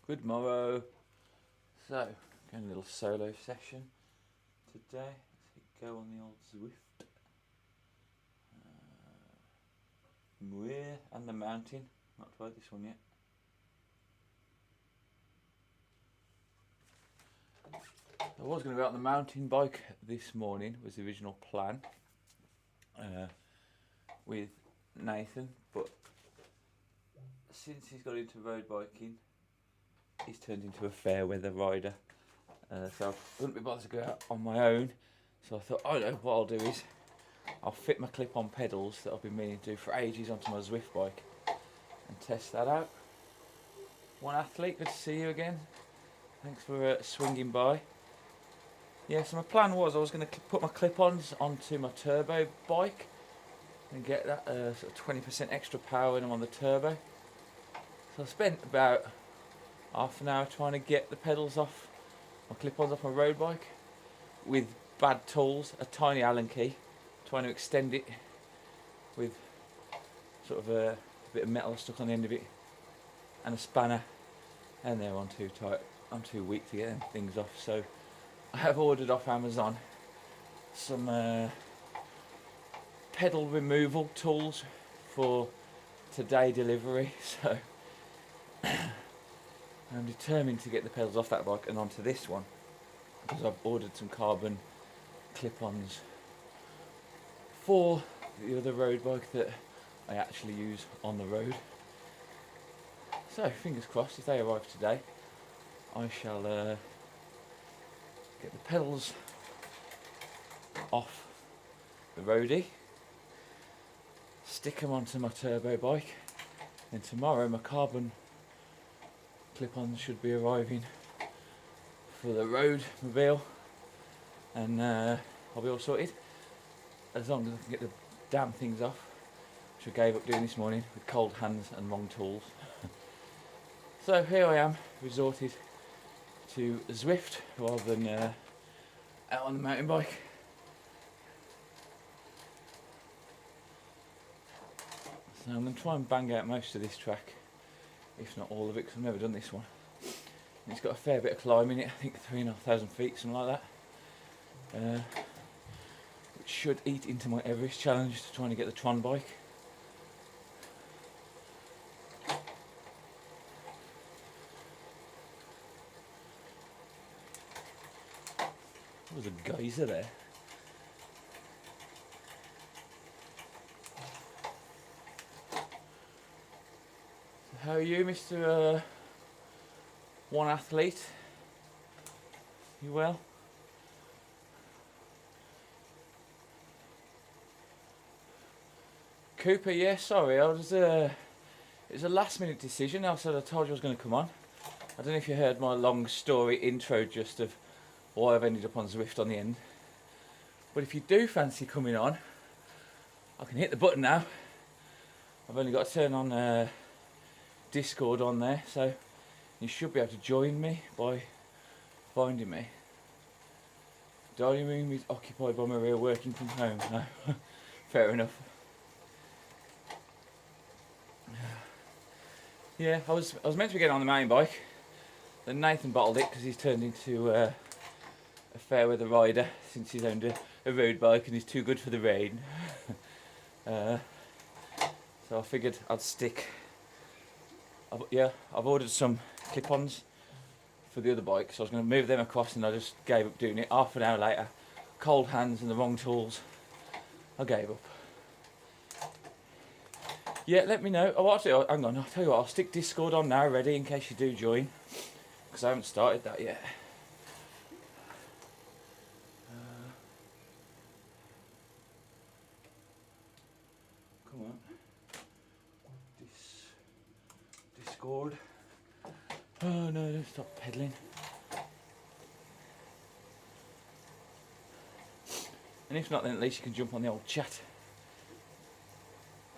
Good morrow. So, going a little solo session today. Let's hit go on the old Zwift. Muir and the mountain. Not tried this one yet. I was going to go out on the mountain bike this morning, was the original plan, with Nathan, but since he's got into road biking, he's turned into a fair weather rider. So I wouldn't be bothered to go out on my own. So I thought, oh no, what I'll do is I'll fit my clip-on pedals that I've been meaning to do for ages onto my Zwift bike and test that out. One athlete, good to see you again. Thanks for swinging by. Yeah, so my plan was I was going to put my clip-ons onto my turbo bike and get that sort of 20% extra power when I'm on the turbo. So I spent about half an hour trying to get the pedals off my clip-ons off my road bike with bad tools, a tiny Allen key, trying to extend it with sort of a bit of metal stuck on the end of it and a spanner, and they're on too tight. I'm too weak to get them things off, so I have ordered off Amazon some pedal removal tools for today delivery, so I'm determined to get the pedals off that bike and onto this one, because I've ordered some carbon clip-ons for the other road bike that I actually use on the road. So fingers crossed, if they arrive today, I shall get the pedals off the roadie, stick them onto my turbo bike, and tomorrow my carbon clip-ons should be arriving for the road mobile, and I'll be all sorted as long as I can get the damn things off, which I gave up doing this morning with cold hands and wrong tools. So here I am, resorted to Zwift rather than out on the mountain bike. So I'm going to try and bang out most of this track, if not all of it, because I've never done this one. And it's got a fair bit of climb in it, I think 3,500 feet, something like that. Which should eat into my Everest challenge to trying to get the Tron bike. There's a geyser there. So how are you, Mr. One athlete? You well? Cooper, yeah, sorry, I was it was a last minute decision. I said I told you I was going to come on. I don't know if you heard my long story intro just of why I've ended up on Zwift on the end. But if you do fancy coming on, I can hit the button now. I've only got to turn on Discord on there, so you should be able to join me by finding me. Dining room is occupied by Maria working from home. No, fair enough. Yeah, I was meant to be getting on the mountain bike. Then Nathan bottled it because he's turned into a fair weather rider since he's owned a road bike and he's too good for the rain. So I figured I'd stick. I've ordered some clip-ons for the other bike, so I was going to move them across, and I just gave up doing it. Half an hour later, cold hands and the wrong tools, I gave up. Yeah, let me know. Oh, actually, hang on, I'll tell you what, I'll stick Discord on now ready in case you do join, because I haven't started that yet. Come on. Discord. Oh no, don't stop pedaling. And if not, then at least you can jump on the old chat.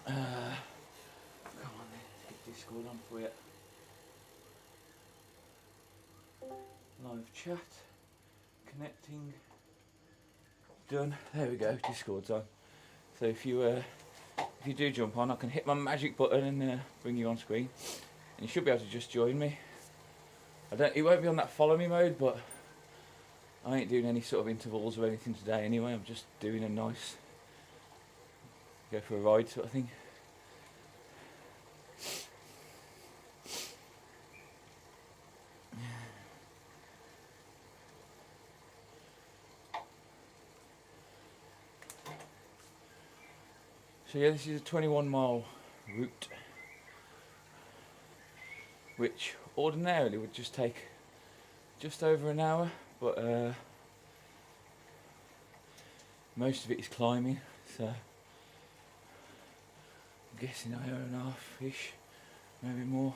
Come on then, get Discord on for you. Live chat. Connecting. Done. There we go, Discord's on. So if you do jump on, I can hit my magic button and bring you on screen. And you should be able to just join me. It won't be on that follow me mode, but I ain't doing any sort of intervals or anything today anyway. I'm just doing a nice go for a ride sort of thing. So yeah, this is a 21-mile route, which ordinarily would just take just over an hour, but most of it is climbing, so I'm guessing an hour and a half-ish, maybe more.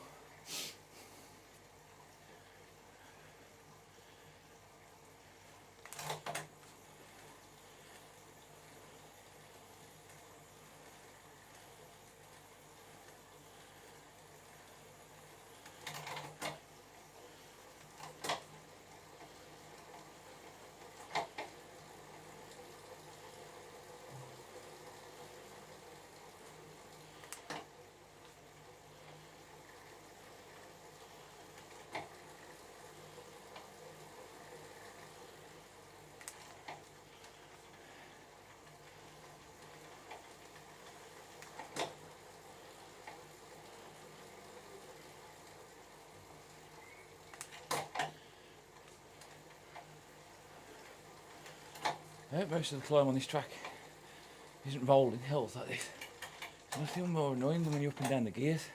I hope most of the climb on this track isn't rolling hills like this. There's nothing more annoying than when you're up and down the gears.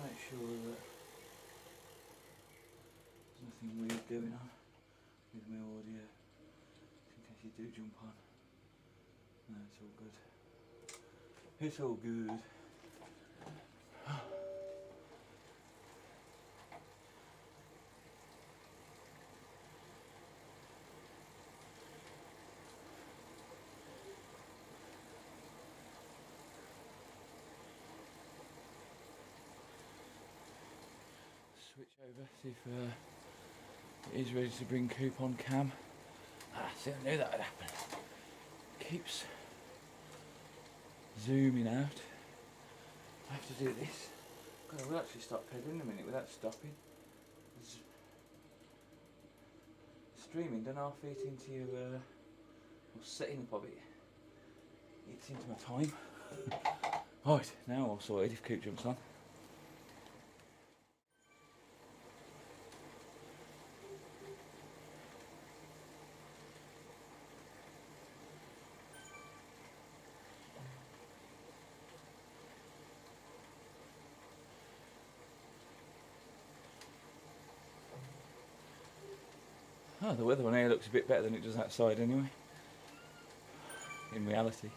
Make sure that there's nothing weird going on with my audio, in case you do jump on. No, it's all good. It's all good. Switch over, see if it is ready to bring Coop on cam. See, I knew that would happen. Keeps zooming out. I have to do this. God, I will actually start pedaling in a minute without stopping. Streaming, don't half eat into your, or setting up of it. Eats into my time. Right, now all sorted if Coop jumps on. Oh, the weather on here looks a bit better than it does outside anyway, in reality.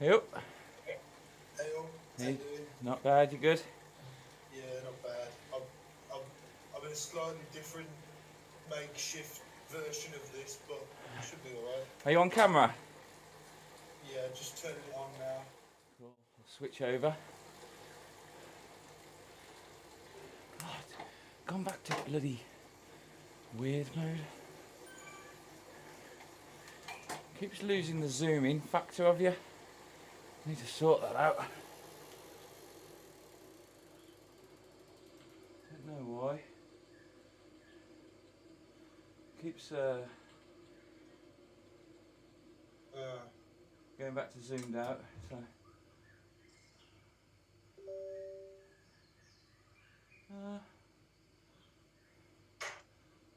Yep. Hey, all. How you doing? Not bad, you good? Yeah, not bad. I'm in a slightly different makeshift version of this, but it should be alright. Are you on camera? Yeah, just turning it on now. Cool. I'll switch over. God, gone back to bloody weird mode. Keeps losing the zoom in factor of you. Need to sort that out. Don't know why. Keeps going back to zoomed out. So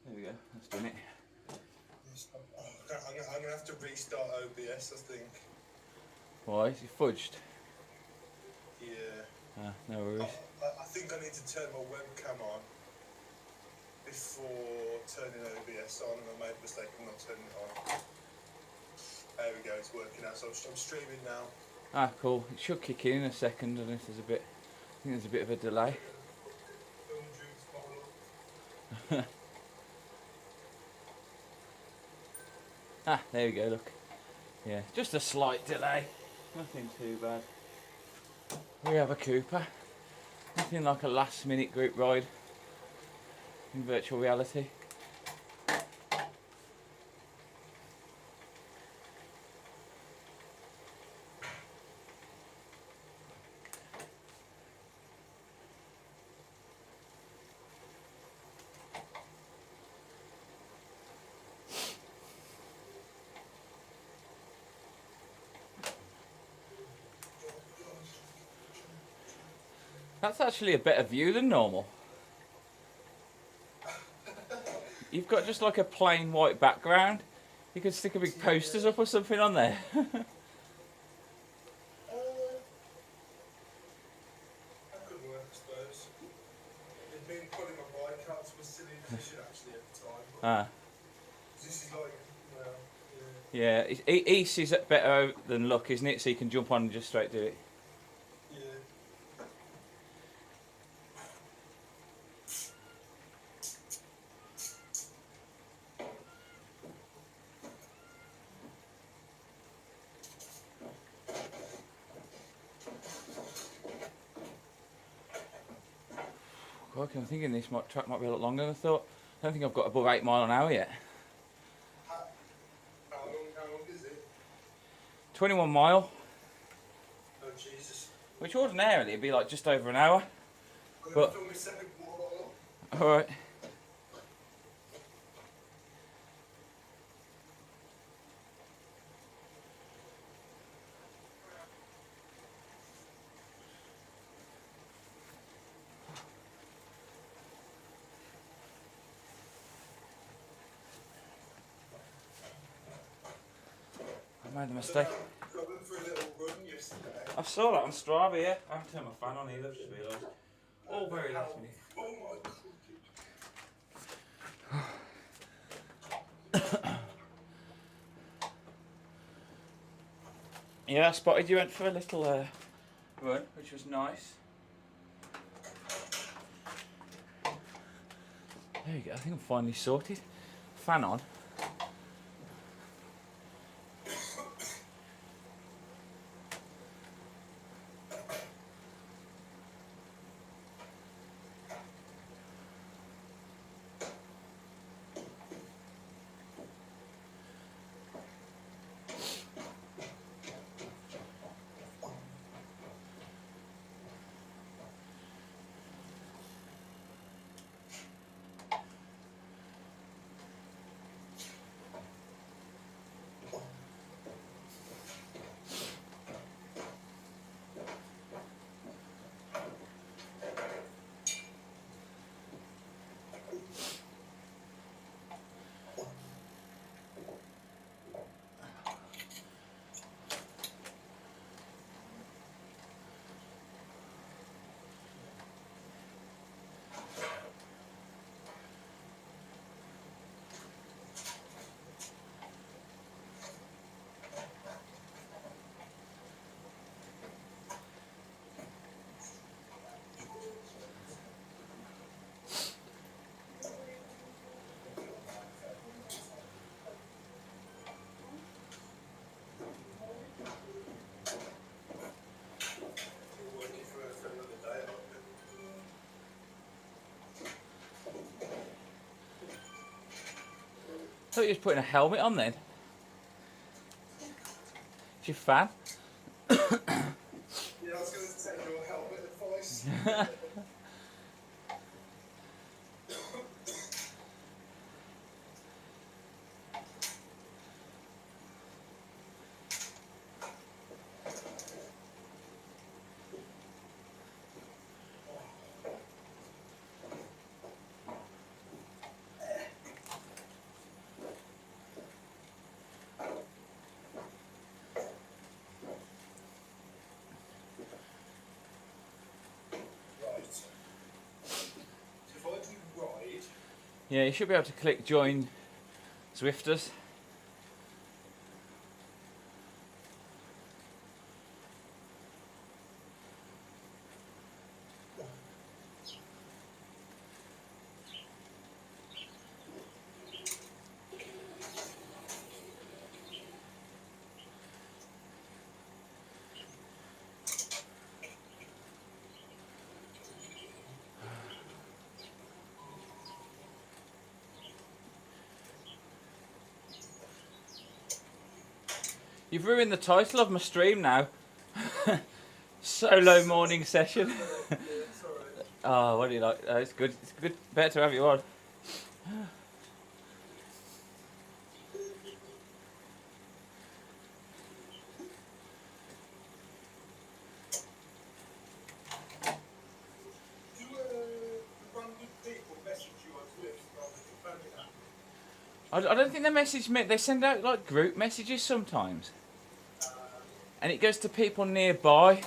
there we go. That's done it. I'm gonna have to restart OBS, I think. Why? Is it fudged? Yeah. No worries. I think I need to turn my webcam on before turning OBS on, and I made a mistake of not turning it on. There we go, it's working now. So I'm streaming now. Cool. It should kick in a second, unless there's a bit. I think there's a bit of a delay. There we go. Look. Yeah, just a slight delay. Nothing too bad. We have a Cooper. Nothing like a last-minute group ride in virtual reality. That's actually a better view than normal. You've got just like a plain white background. You could stick a big posters up or something on there. That could work, I suppose. It'd been putting my bike out to a silly position actually at the time. This is like, well, Yeah, ease is better than luck, isn't it? So you can jump on and just straight do it. yeah. Okay, I'm thinking this track might be a lot longer than I thought. I don't think I've got above 8 miles an hour yet. How long is it? 21 mile, Oh Jesus. which ordinarily would be like just over an hour. I'm But- gonna film my second water bottle. Alright. I made a mistake. I went for a little run yesterday. I saw that on Strava, yeah. I haven't turned my fan on either, I've just realised. All very last minute. Oh my God. Yeah, I spotted you went for a little run, which was nice. There you go, I think I'm finally sorted. Fan on. thought you was putting a helmet on then. It's your fan. Yeah, I was going to take your helmet advice. Yeah, you should be able to click join Zwifters. You've ruined the title of my stream now. Solo morning session. Yeah, sorry. Oh, what do you like? It's good. It's good. Better to have you on. Do random people message you on Zwift rather than planning that? I don't think they message me. They send out like group messages sometimes, and it goes to people nearby.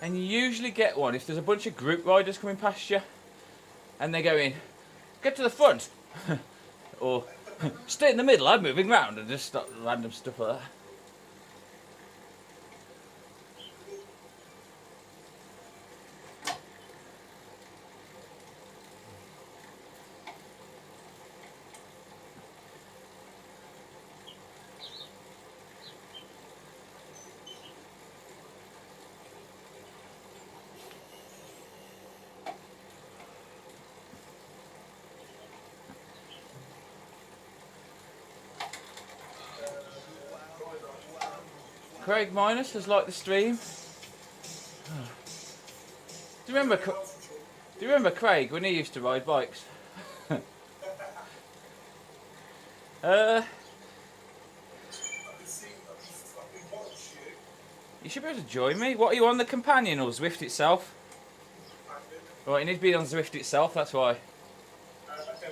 And you usually get one if there's a bunch of group riders coming past you, and they go in, get to the front, or stay in the middle. I'm moving round, and just start random stuff like that. Craig Minus has liked the stream. Do you remember Craig when he used to ride bikes? You should be able to join me. What are you on, the companion or Zwift itself? Right, you need to be on Zwift itself, that's why. Okay,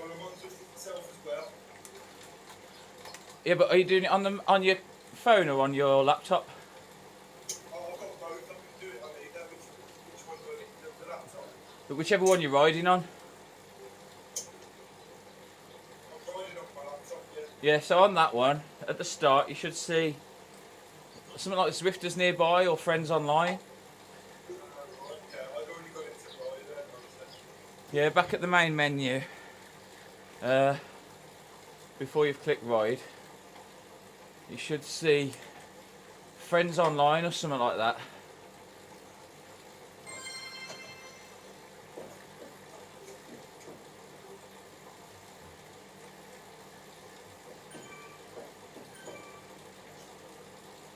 well I'm on Zwift itself as well. Yeah, but are you doing it on your phone or on your laptop? Oh, I've got both. I can do it on either. Which one do I need? The laptop? But whichever one you're riding on. I'm riding off my laptop, yeah. Yeah, so on that one, at the start, you should see something like Zwifters nearby or friends online. Okay, I've already got it to ride there. Yeah, back at the main menu, before you've clicked ride, you should see friends online or something like that.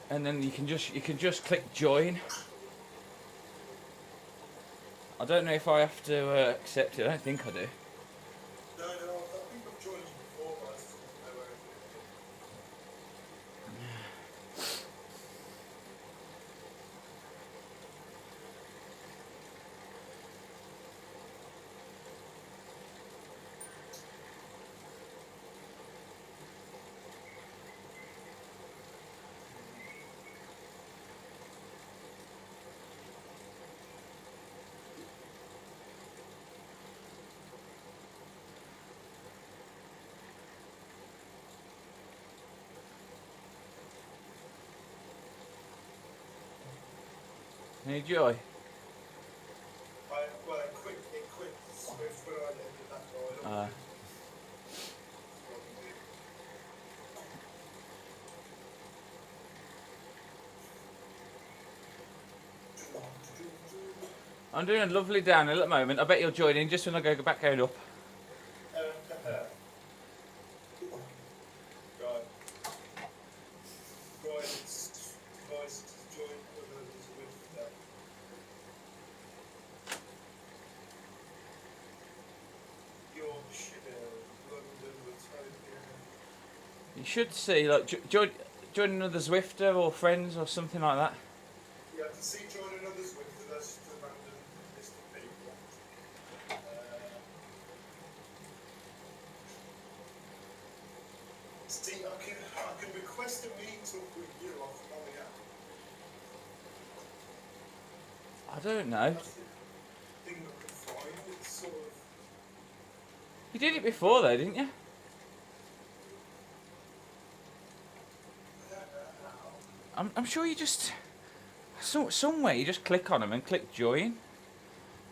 And then you can just click join. I don't know if I have to accept it. I don't think I do. No, I think I've joined you before, but I just don't know where it Any joy? Well, it quit Swift when I ended that ride. I'm doing a lovely downhill at the moment. I bet you'll join in just when I go back going up. You should see, like, join another Zwifter or friends or something like that. Yeah, I can see join another Zwift, that's just a random list of people. See, I can request a meet-up with you off my app. I don't know. That's the thing I can find. It's sort of. You did it before though, didn't you? I'm sure you just somewhere you just click on them and click join.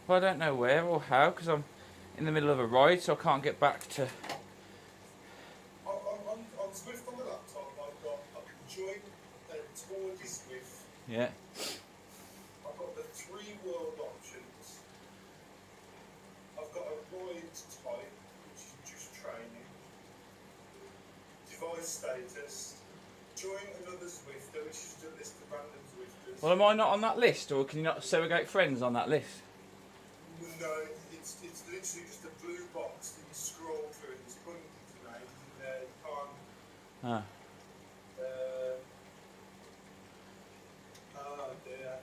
But I don't know where or how because I'm in the middle of a ride, so I can't get back to. On Zwift on the laptop, I can join Tour de Zwift. Yeah. I've got the 3 world options. I've got a ride type, which is just training. Device status. Join another Zwifter, which is a list of random Zwifters. Well, am I not on that list, or can you not segregate friends on that list? No, it's literally just a blue box that you scroll through and there's hundreds of names in there. You can't. Ah. Oh dear.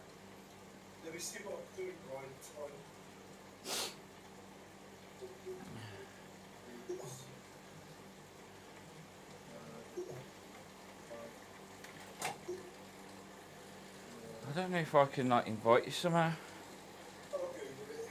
Let me see what I'm doing right. I don't know if I can like invite you somehow. I'll Google it.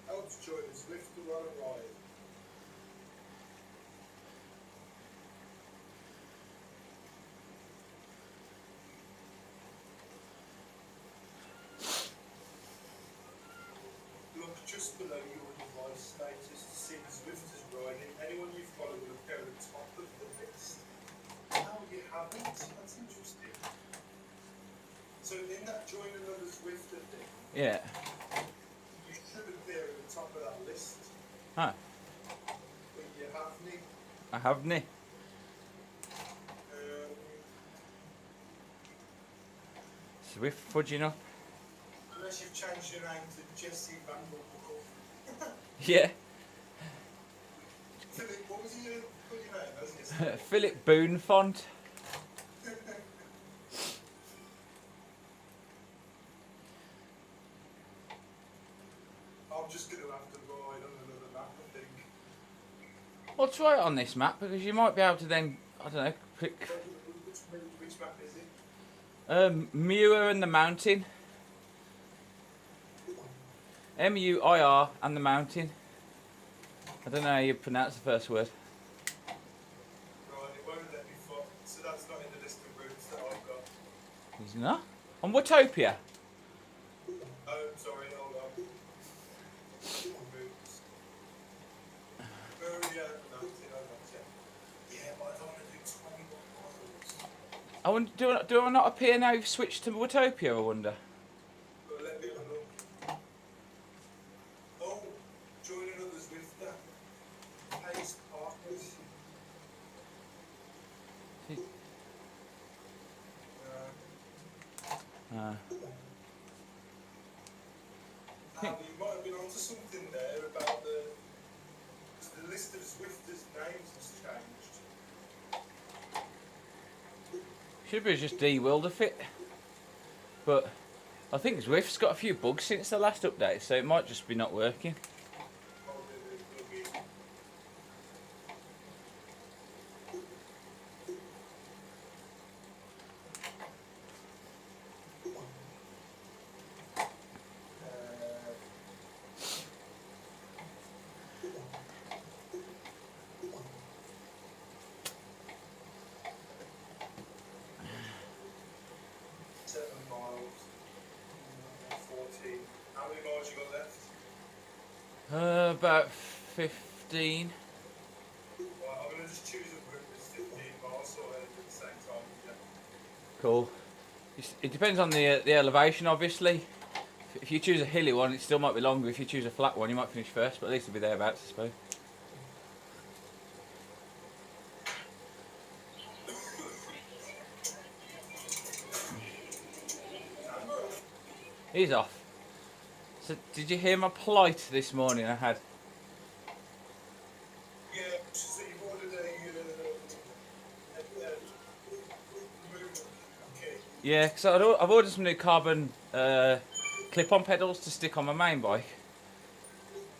Helps join the Zwift to run a ride. Look just below your device status to see the Zwifters riding. Anyone you follow will appear at the top of the list. Oh, you haven't? That's interesting. So in that join another Zwifter thing, Yeah. you should appear at the top of that list. Huh. But you haven't. I haven't. Swift fudging up. Unless you've changed your name to Jesse Van Buckle. Yeah. Philip, what was your name? Wasn't it? Philip Boone font. I'm just going to have to ride on another map, I think. Well, try it on this map because you might be able to then, I don't know, click Which map is it? Muir and the Mountain. Muir and the Mountain. I don't know how you pronounce the first word. Right, it won't let me fuck. So that's not in the list of routes that I've got. Is it not? On Watopia? Oh, sorry, hold on. Routes. Oh, yeah, no, yeah, but I don't want to do 21 miles. I wonder, do I not appear now you've switched to Watopia, I wonder? But let me have a look. Oh, join another Zwifter. Pace partners. You might have been onto something there about the list of Zwifters' names has changed. Should be just de-Wilderfit. But I think Zwift's got a few bugs since the last update, so it might just be not working. How many miles you got left? About 15. Well, I'm going to just choose a route that's 15 miles so I at the same time. Yeah. Cool. It depends on the elevation, obviously. if you choose a hilly one, it still might be longer. If you choose a flat one, you might finish first, but at least it'll be thereabouts, I suppose. He's off. So, did you hear my plight this morning I had? Yeah, so you've ordered okay. Yeah, so I've ordered some new carbon clip-on pedals to stick on my main bike.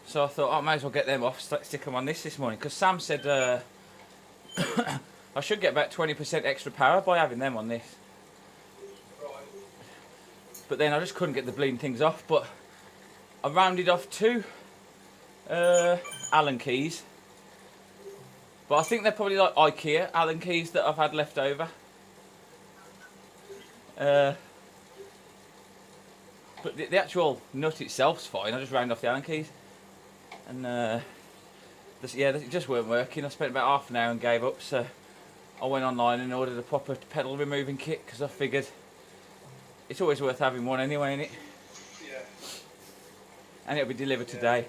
So I thought, I might as well get them off, stick them on this morning. Because Sam said I should get about 20% extra power by having them on this. Right. But then I just couldn't get the bleeding things off. But I rounded off 2 Allen keys. But I think they're probably like IKEA Allen keys that I've had left over. But the actual nut itself's fine. I just rounded off the Allen keys. And it just weren't working. I spent about half an hour and gave up. So I went online and ordered a proper pedal removing kit because I figured it's always worth having one anyway, innit? Yeah. And it'll be delivered today.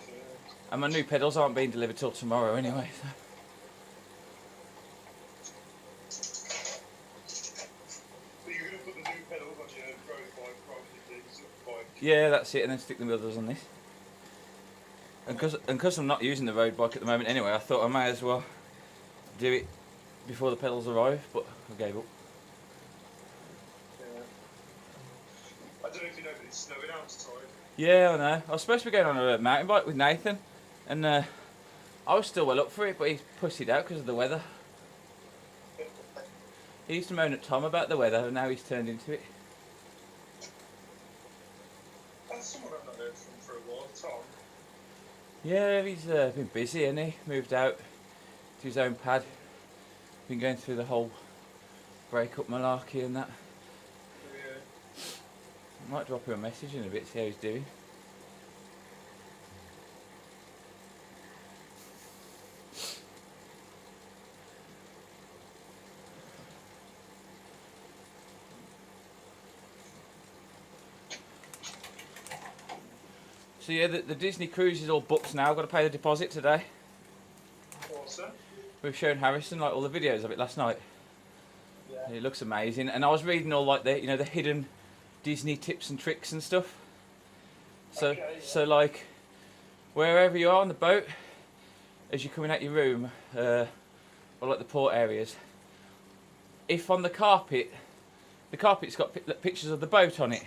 And my new pedals aren't being delivered till tomorrow anyway. So you're going to put the new pedals on your road bike rather than the Zwift bike? Yeah, that's it. And then stick the others on this. And because I'm not using the road bike at the moment anyway, I thought I may as well do it before the pedals arrive, but I gave up. Yeah. I don't know if you know, but it's snowing outside. Yeah, I know. I was supposed to be going on a mountain bike with Nathan, and I was still well up for it, but he pussied out because of the weather. He used to moan at Tom about the weather, and now he's turned into it. That's someone I've not heard from for a while, Tom. Yeah, he's been busy, hasn't he? Moved out to his own pad. Been going through the whole break-up malarkey and that. Yeah. Might drop him a message in a bit, see how he's doing. So yeah, the Disney cruise is all booked now. I've got to pay the deposit today. Awesome. We've shown Harrison like all the videos of it last night. Yeah. It looks amazing, and I was reading all like the the hidden Disney tips and tricks and stuff. So Okay, yeah. so like wherever you are on the boat, as you're coming out your room, or like the port areas, if on the carpet's got pictures of the boat on it.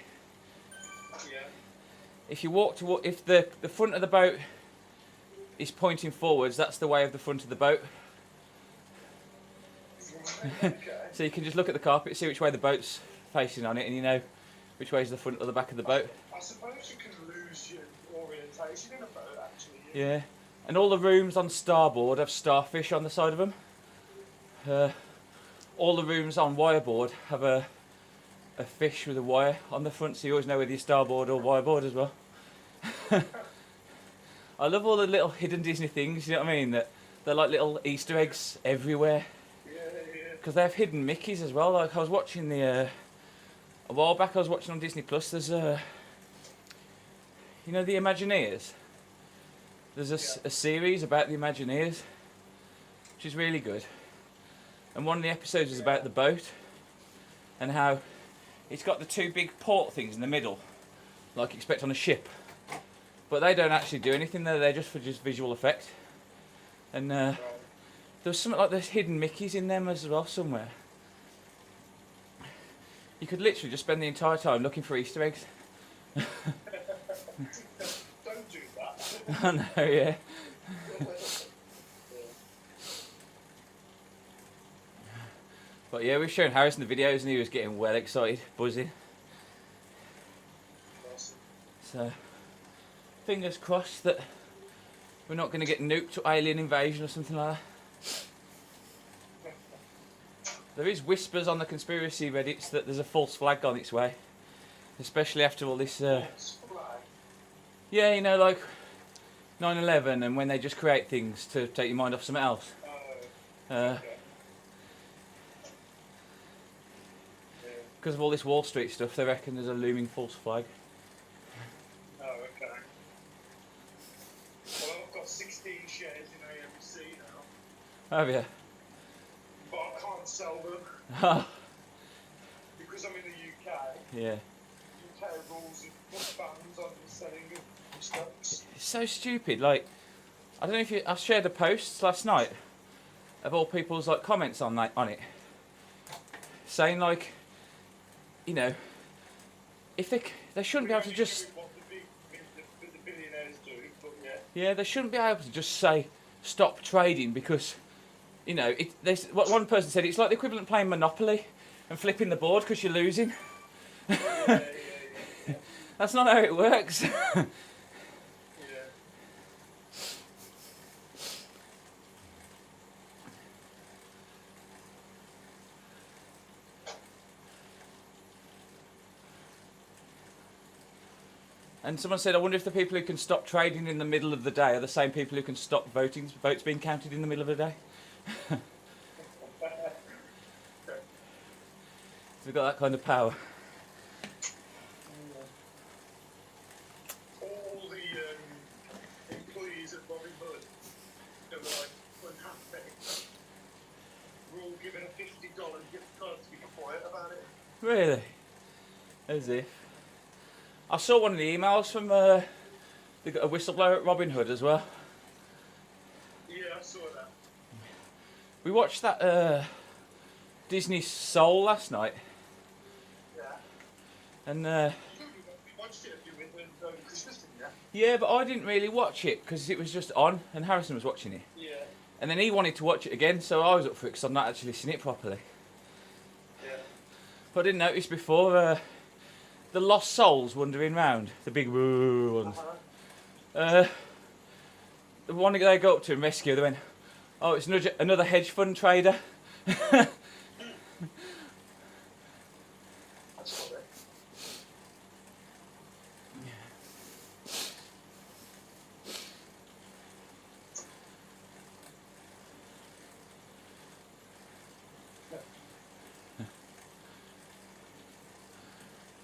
Yeah. If you walk to if the front of the boat is pointing forwards, that's the way of the front of the boat. Okay. So you can just look at the carpet, see which way the boat's facing on it, and you know which way is the front or the back of the boat. I suppose you can lose your orientation in a boat, actually. Yeah, and all the rooms on starboard have starfish on the side of them. All the rooms on wireboard have a fish with a wire on the front, so you always know whether you're starboard or wireboard as well. I love all the little hidden Disney things, you know what I mean? They're like little Easter eggs everywhere. Yeah, yeah. Because they have hidden Mickeys as well. Like I was watching a while back I was watching on Disney Plus, there's the Imagineers. There's a series about the Imagineers, which is really good. And one of the episodes is about the boat and how it's got the 2 big port things in the middle, like you expect on a ship. But they don't actually do anything, they're there just for visual effect. And Right. there's something like there's hidden Mickeys in them as well somewhere. You could literally just spend the entire time looking for Easter eggs. Don't do that. I know, yeah. But yeah, we've shown Harrison the videos and he was getting well excited, buzzing. Awesome. So, fingers crossed that we're not going to get nuked or alien invasion or something like that. There is whispers on the conspiracy Reddits that there's a false flag on its way. Especially after all this... False flag. yeah, you know, like 9/11 and when they just create things to take your mind off something else. Okay. Because of all this Wall Street stuff, they reckon there's a looming false flag. Have you? but I can't sell them Oh, because I'm in the UK. yeah. UK rules have put bans on selling stocks. It's so stupid. Like, I don't know if I shared a post last night of all people's like comments on it, saying like, you know, if they shouldn't be able to just What the billionaires do, but yeah. yeah, they shouldn't be able to just say stop trading because you know what one person said, it's like the equivalent of playing Monopoly and flipping the board because you're losing. Yeah. That's not how it works. Yeah. And someone said, I wonder if the people who can stop trading in the middle of the day are the same people who can stop votes being counted in the middle of the day. We've got that kind of power. All the employees at Robin Hood that were like unhappy were all given a $50 gift card to be quiet about it. Really? As if. I saw one of the emails from a whistleblower at Robin Hood as well. Yeah, I saw that. We watched that Disney Soul last night. Yeah. And You watched it over Christmas, didn't you? yeah, but I didn't really watch it because it was just on and Harrison was watching it. Yeah. And then he wanted to watch it again, so I was up for it because I've not actually seen it properly. Yeah. But I didn't notice before the lost souls wandering round, the big woo ones. The one that they go up to and rescue, they went, oh, it's another hedge fund trader. That's not it.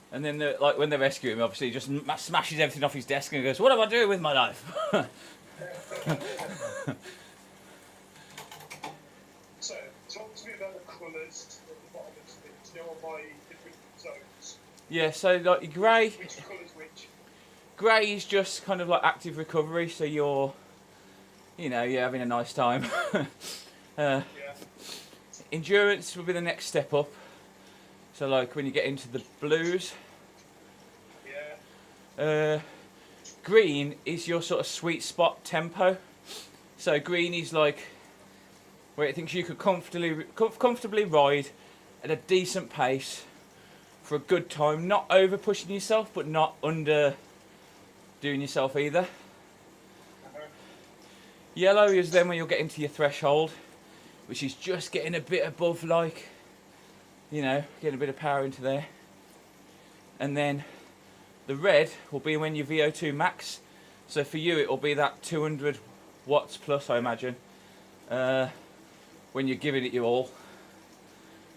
And then, like when they rescue him, obviously he just smashes everything off his desk and goes, "What am I doing with my life?" So, talk to me about the colours at the bottom of the stick. Do you know all my different zones? Yeah, so like grey. Which colour's which? Grey is just kind of like active recovery, so you're having a nice time. Yeah. Endurance will be the next step up. So like when you get into the blues. Yeah. Green is your sort of sweet spot tempo. So green is like where it thinks you could comfortably ride at a decent pace for a good time, not over pushing yourself, but not under doing yourself either. Yellow is then when you'll get into your threshold, which is just getting a bit above, like, getting a bit of power into there. And then the red will be when your VO2 max. So for you, it will be that 200 watts plus, I imagine, when you're giving it your all.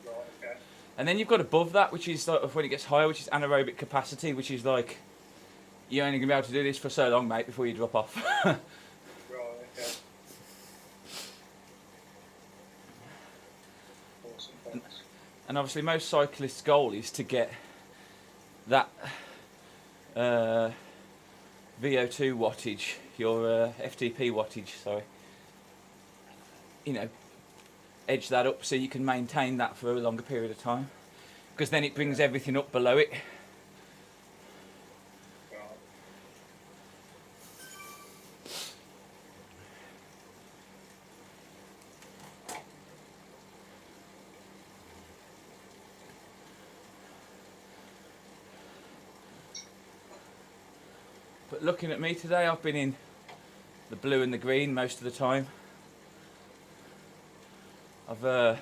Right, okay. And then you've got above that, which is like when it gets higher, which is anaerobic capacity, which is like you're only going to be able to do this for so long, mate, before you drop off. Right, okay. Awesome, thanks. And obviously most cyclists' goal is to get that VO2 wattage, your FTP wattage, sorry. Edge that up so you can maintain that for a longer period of time. Because then it brings everything up below it. Right. But looking at me today, I've been in the blue and the green most of the time. I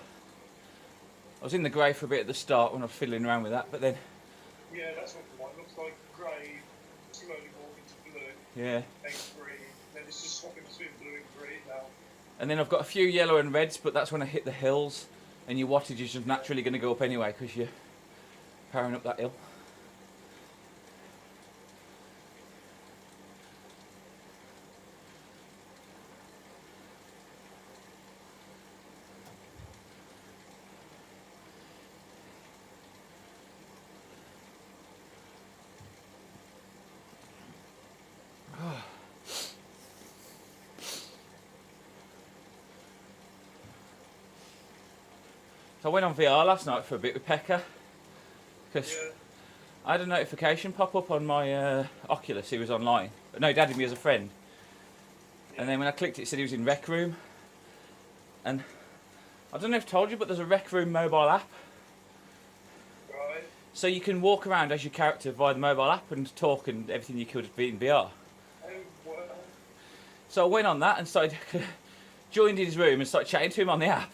was in the grey for a bit at the start when I was fiddling around with that, but then Yeah, that's what the one looks like. Grey, slowly walking to blue, yeah. then green, then it's just swapping between blue and green now. And then I've got a few yellow and reds, but that's when I hit the hills, and your wattage is just naturally going to go up anyway because you're powering up that hill. So I went on VR last night for a bit with Pekka because Yeah. I had a notification pop up on my Oculus. He was online. No, he added me as a friend. Yeah. And then when I clicked it, it said he was in Rec Room. And I don't know if I told you, but there's a Rec Room mobile app. Right. So you can walk around as your character via the mobile app and talk and everything you could be in VR. Oh, wow. So I went on that and started, joined his room and started chatting to him on the app.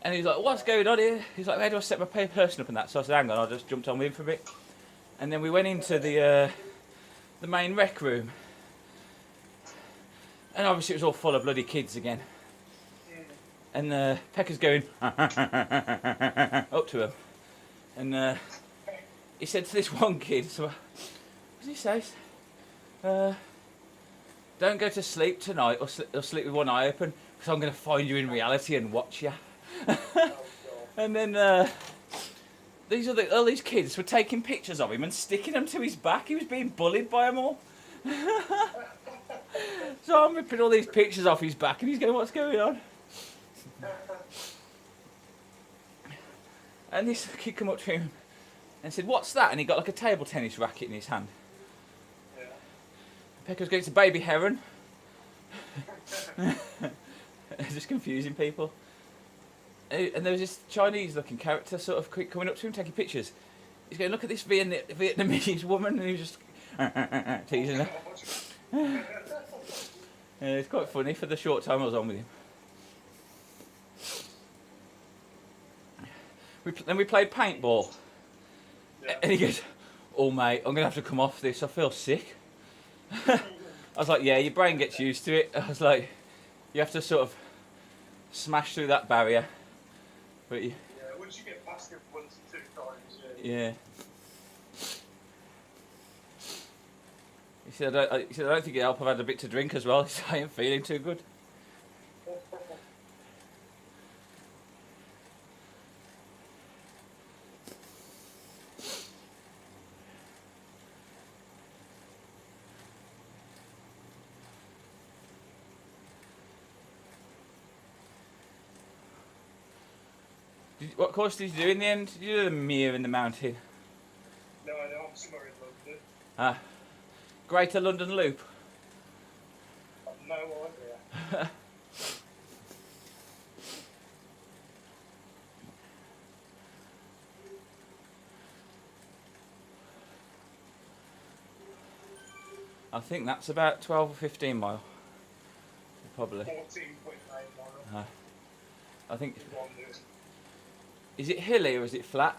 And he was like, what's going on here? He's like, how do I set my person up and that? So I said, hang on, I just jumped on with him for a bit. And then we went into the main rec room. And obviously it was all full of bloody kids again. And Pekka's going up to him. And he said to this one kid, so, what did he say? Don't go to sleep tonight or sleep with one eye open because I'm going to find you in reality and watch you. And then all these kids were taking pictures of him and sticking them to his back. He was being bullied by them all. So I'm ripping all these pictures off his back and he's going, what's going on? And this kid come up to him and said, what's that? And he got like a table tennis racket in his hand. Yeah. Pekka's going, it's a baby heron. Just confusing people. And there was this Chinese looking character sort of coming up to him taking pictures. He's going, look at this Vietnamese woman, and he was just teasing her. It's quite funny for the short time I was on with him. Then we played paintball. Yeah. And he goes, oh mate, I'm going to have to come off this, I feel sick. I was like, yeah, your brain gets used to it. I was like, you have to sort of smash through that barrier. But Yeah, once you get past it once or two times, yeah. He said, I don't think it'll help. I've had a bit to drink as well. I ain't feeling too good. What course did you do in the end? Did you do the Mere in the Mountain? No, I'm somewhere in London. Ah, Greater London Loop. I've no idea. I think that's about 12 or 15 mile. Probably. 14.9 miles. I think. London. Is it hilly or is it flat?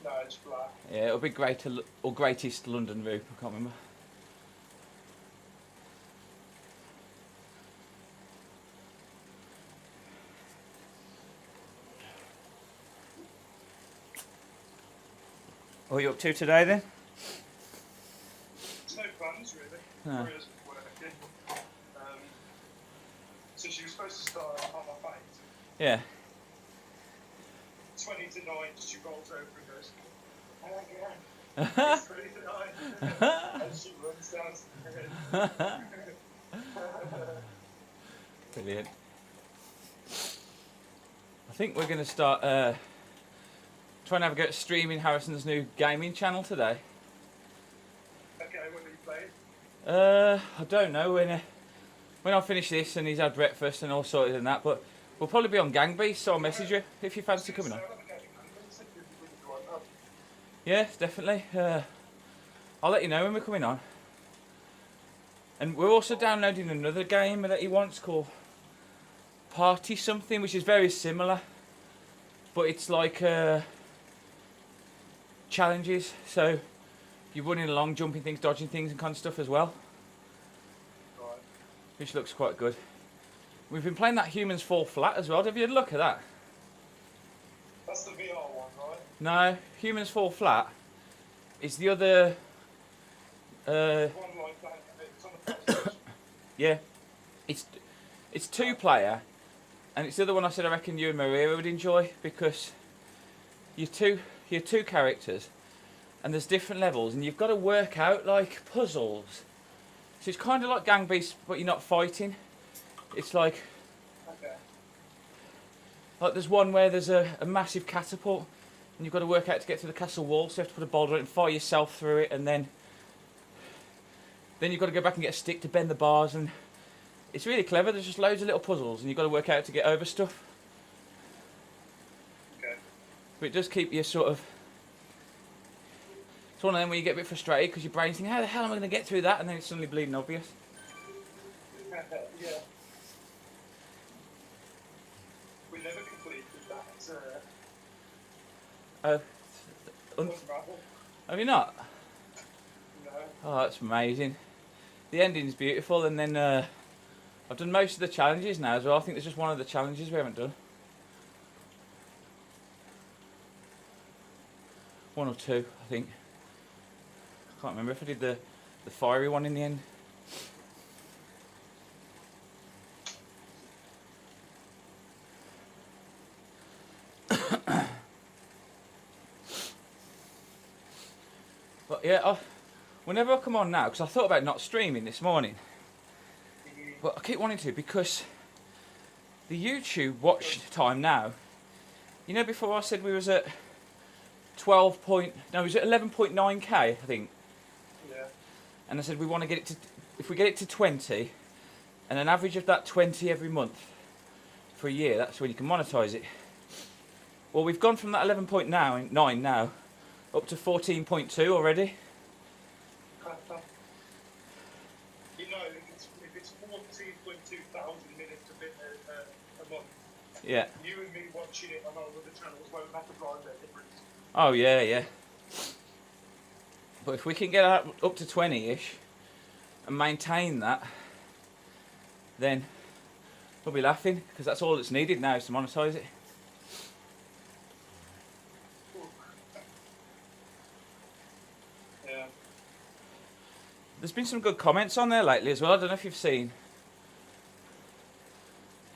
No, it's flat. Yeah, it'll be Greatest London Loop. I can't remember. What are you up to today then? There's no plans really. No. Maria's working. So she was supposed to start at 8:30. Yeah. 20 to 9, she rolls over and goes, oh my god, it's 20 to 9. And she runs downstairs. Brilliant. I think we're going to start trying to have a go at streaming Harrison's new gaming channel today. Okay, when are you playing? I don't know when I finish this and he's had breakfast and all sorted and that, but we'll probably be on Gang Beast, so I'll message you if you fancy coming on. Yeah, definitely. I'll let you know when we're coming on. And we're also downloading another game that he wants called Party something, which is very similar, but it's like challenges. So you're running along, jumping things, dodging things, and kind of stuff as well, Right. which looks quite good. We've been playing that Humans Fall Flat as well. Have you had a look at that? That's the VR one, right? No, Humans Fall Flat is the other. One like that, it's on the PlayStation. Yeah, it's 2-player, and it's the other one I said I reckon you and Maria would enjoy because you're two characters, and there's different levels, and you've got to work out like puzzles. So it's kind of like Gang Beasts, but you're not fighting. It's like Okay. Like there's one where there's a massive catapult, and you've got to work out to get through the castle wall. So you have to put a boulder in and fire yourself through it, and then you've got to go back and get a stick to bend the bars. And it's really clever. There's just loads of little puzzles, and you've got to work out to get over stuff. Okay. But it does keep you sort of. It's one of them where you get a bit frustrated because your brain's thinking, how the hell am I going to get through that? And then it's suddenly bleeding obvious. Yeah. We never completed that. Unravel. Have you not? No. Oh, that's amazing. The ending's beautiful, and then I've done most of the challenges now as well. I think there's just one of the challenges we haven't done. One or two, I think. I can't remember if I did the fiery one in the end. But yeah, whenever I come on now, because I thought about not streaming this morning, but I keep wanting to because the YouTube watch time now, you know, before I said we was at 11.9k, I think. Yeah. And I said we want to get it to, if we get it to 20, and an average of that 20 every month for a year, that's when you can monetize it. Well, we've gone from that 11.9 now up to 14.2 already. You know, if it's 14.2 thousand minutes a month, Yeah. you and me watching it on our other channels won't have to drive their difference. Oh yeah, yeah. But if we can get up to 20-ish and maintain that, then we'll be laughing, because that's all that's needed now is to monetize it. Yeah. There's been some good comments on there lately as well. I don't know if you've seen.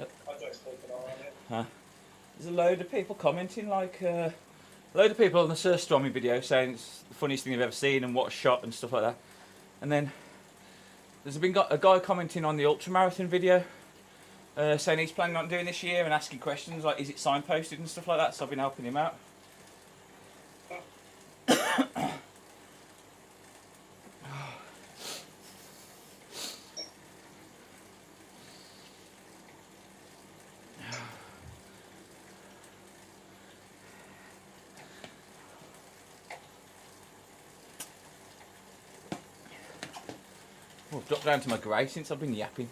I just take an eye on it. Huh. There's a load of people commenting, like a load of people on the Sir Strommy video saying it's the funniest thing they've ever seen and what a shot and stuff like that. And then there's been a guy commenting on the ultramarathon video, saying he's planning on doing this year and asking questions like, is it signposted and stuff like that. So I've been helping him out. Well, I've dropped down to my grey since I've been yapping.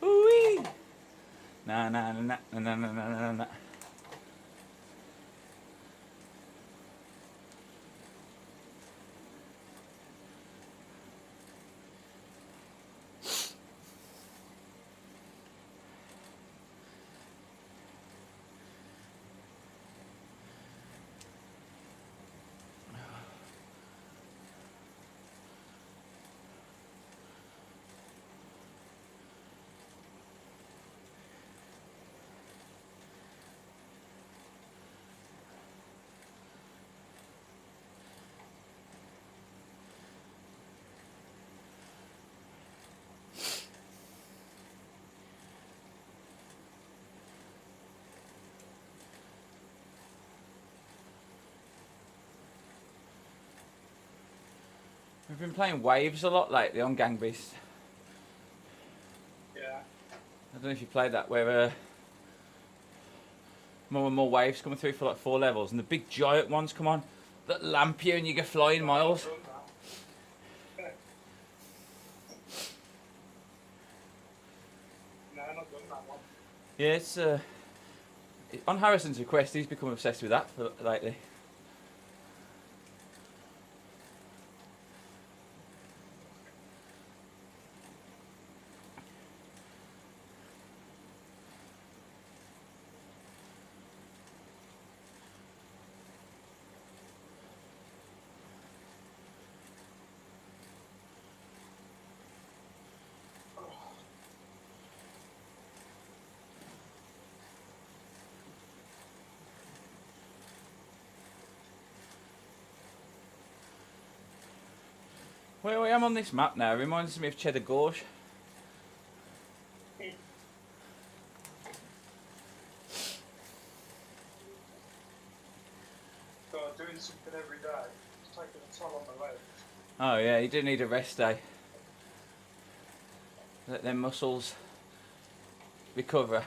Ooh-wee! Nah, nah, nah, nah, nah, nah, nah, nah, nah. We've been playing Waves a lot lately on Gang Beast. Yeah. I don't know if you played that, where more and more waves coming through for like 4 levels, and the big giant ones come on that lamp you and you go flying miles. No, I've not done that one. Yeah, it's on Harrison's request. He's become obsessed with that lately. Where I am on this map now reminds me of Cheddar Gorge. God, doing something every day, it's taking a toll on the legs. Oh yeah, you do need a rest day. Let them muscles recover.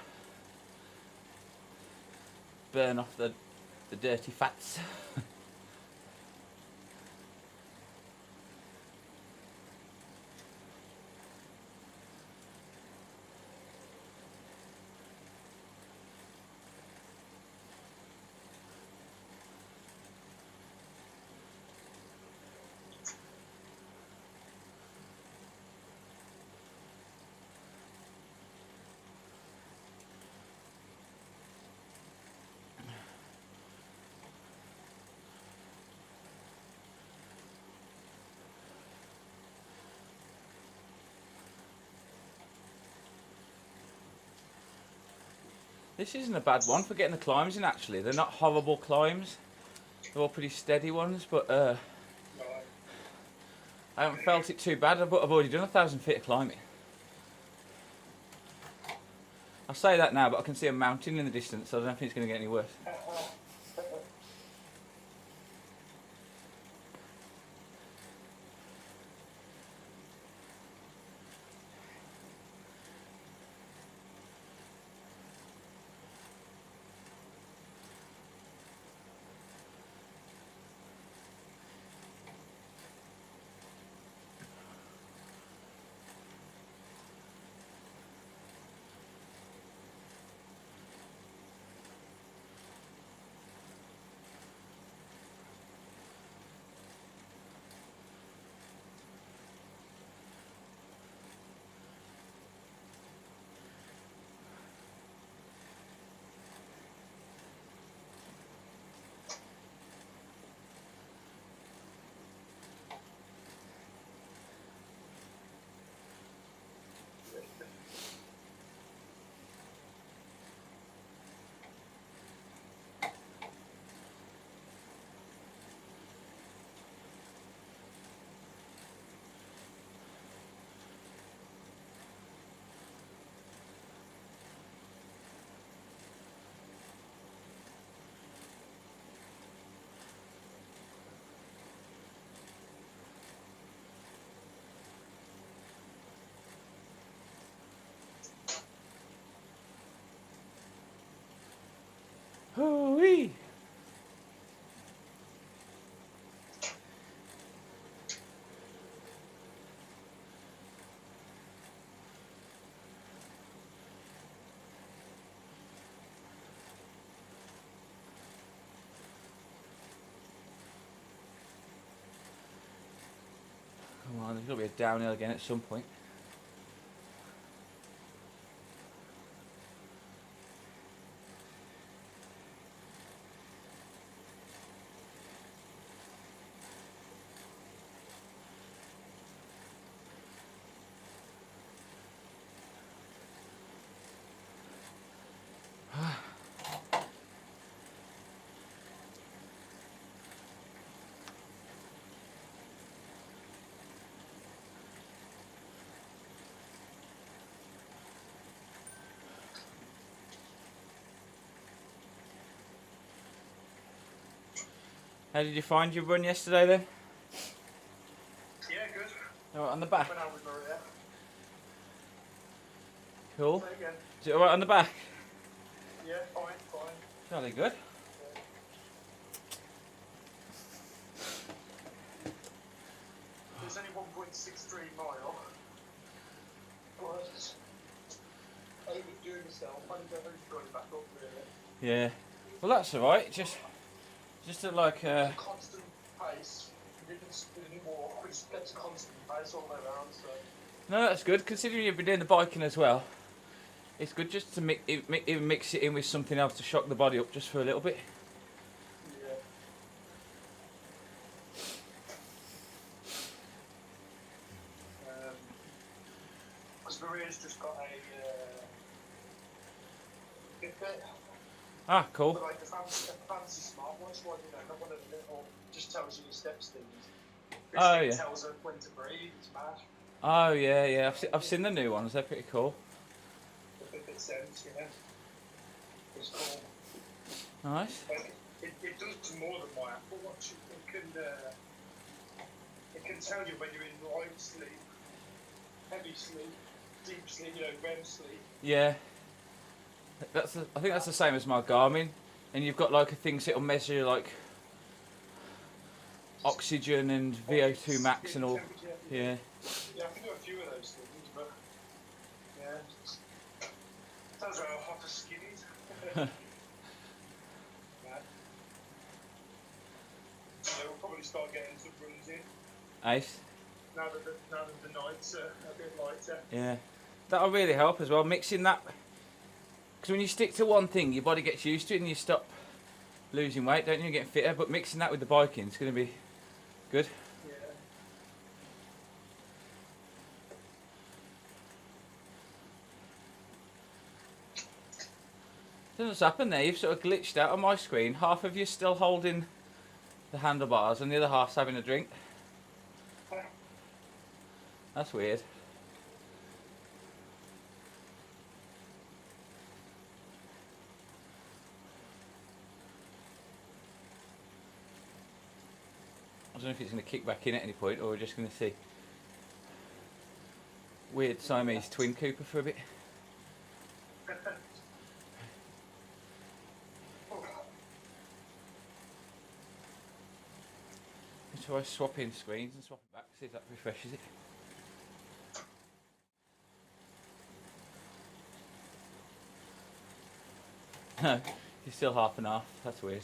Burn off the dirty fats. This isn't a bad one for getting the climbs in actually. They're not horrible climbs. They're all pretty steady ones, but Right. I haven't felt it too bad. I've already done 1,000 feet of climbing. I say that now, but I can see a mountain in the distance, so I don't think it's going to get any worse. Hoo-wee! Come on, there's got to be a downhill again at some point. How did you find your run yesterday then? Yeah, good. Alright on the back? Went out with Maria. Cool. Say again. Is it alright on the back? Yeah, fine, fine. Jolly good. There's only 1.63 mile. But I would do myself. I don't know who's going back up really. Yeah. Well that's alright, just like Constant pace. You didn't walk, we just get to constant pace all the way around, so. no, that's good. Considering you've been doing the biking as well, it's good just to mix it in with something else to shock the body up just for a little bit. Yeah. Because Maria's just got a Fitbit, Ah, cool. but like a fancy smart one, so not one of the little, just tells you your steps things. Oh, thing yeah. tells her when to breathe. It's mad. Oh yeah, yeah. I've seen the new ones. They're pretty cool. The 50 cents, yeah. It's cool. Nice. But it does more than my Apple Watch. It can tell you when you're in light sleep, heavy sleep, deep sleep, REM sleep. Yeah. I think that's the same as my Garmin, and you've got like a thing that'll measure like oxygen and VO2 max and all. Yeah. Yeah, I can do a few of those things, but yeah. Tells you how hot a skin is. Yeah. We'll probably start getting some runs in Ace. now that the nights are a bit lighter. Yeah. That'll really help as well. Mixing that, because when you stick to one thing, your body gets used to it and you stop losing weight, don't you? You're getting fitter. But mixing that with the biking is going to be good. Yeah. What's happened there? You've sort of glitched out on my screen. Half of you still holding the handlebars and the other half's having a drink. That's weird. I don't know if it's going to kick back in at any point or we're just going to see weird Siamese twin Cooper for a bit. Try swapping screens and swap it back, see if that refreshes it. No, you're still half and half. That's weird.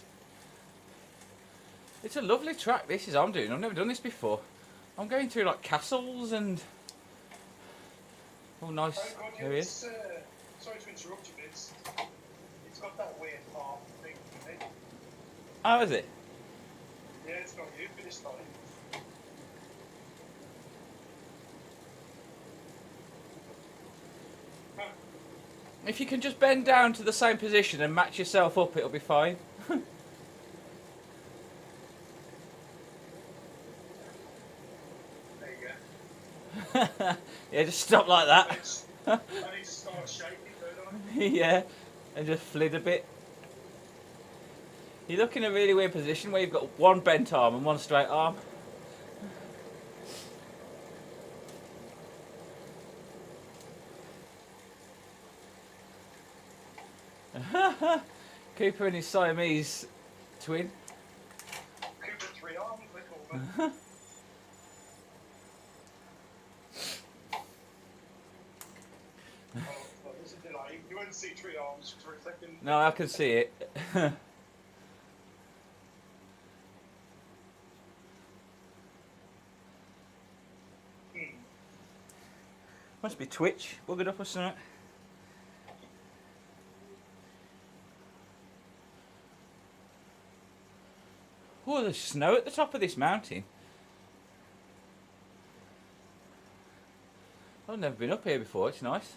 It's a lovely track. This is I'm doing. I've never done this before. I'm going through like castles and oh, nice areas. Sorry to interrupt you, but it's got that weird arm thing. Oh, is it? Yeah, it's not you, but it's not. If you can just bend down to the same position and match yourself up, it'll be fine. There you go. Yeah, just stop like that. I need to start shaking, don't I? Yeah, and just flid a bit. You look in a really weird position where you've got one bent arm and one straight arm. Cooper and his Siamese twin. Cooper 3 arms, they call them. Well, there's a delay. You won't see 3 arms for a second. No, I can see it. Must be Twitch. Buggered up or something. Oh, there's snow at the top of this mountain. I've never been up here before. It's nice.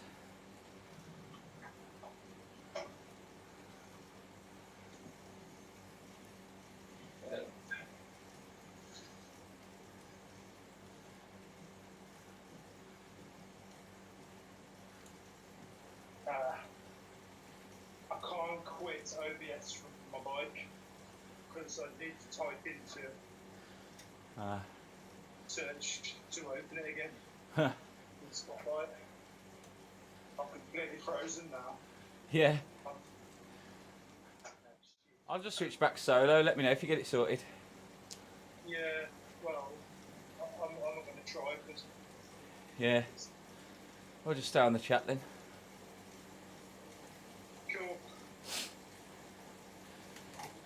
I can't quit OBS from my bike because I need to type into search to open it again. In Spotlight. I'm completely frozen now. Yeah. I'll just switch back solo. Let me know if you get it sorted. Yeah, well, I'm not going to try because. Yeah. We'll just stay on the chat then. Cool.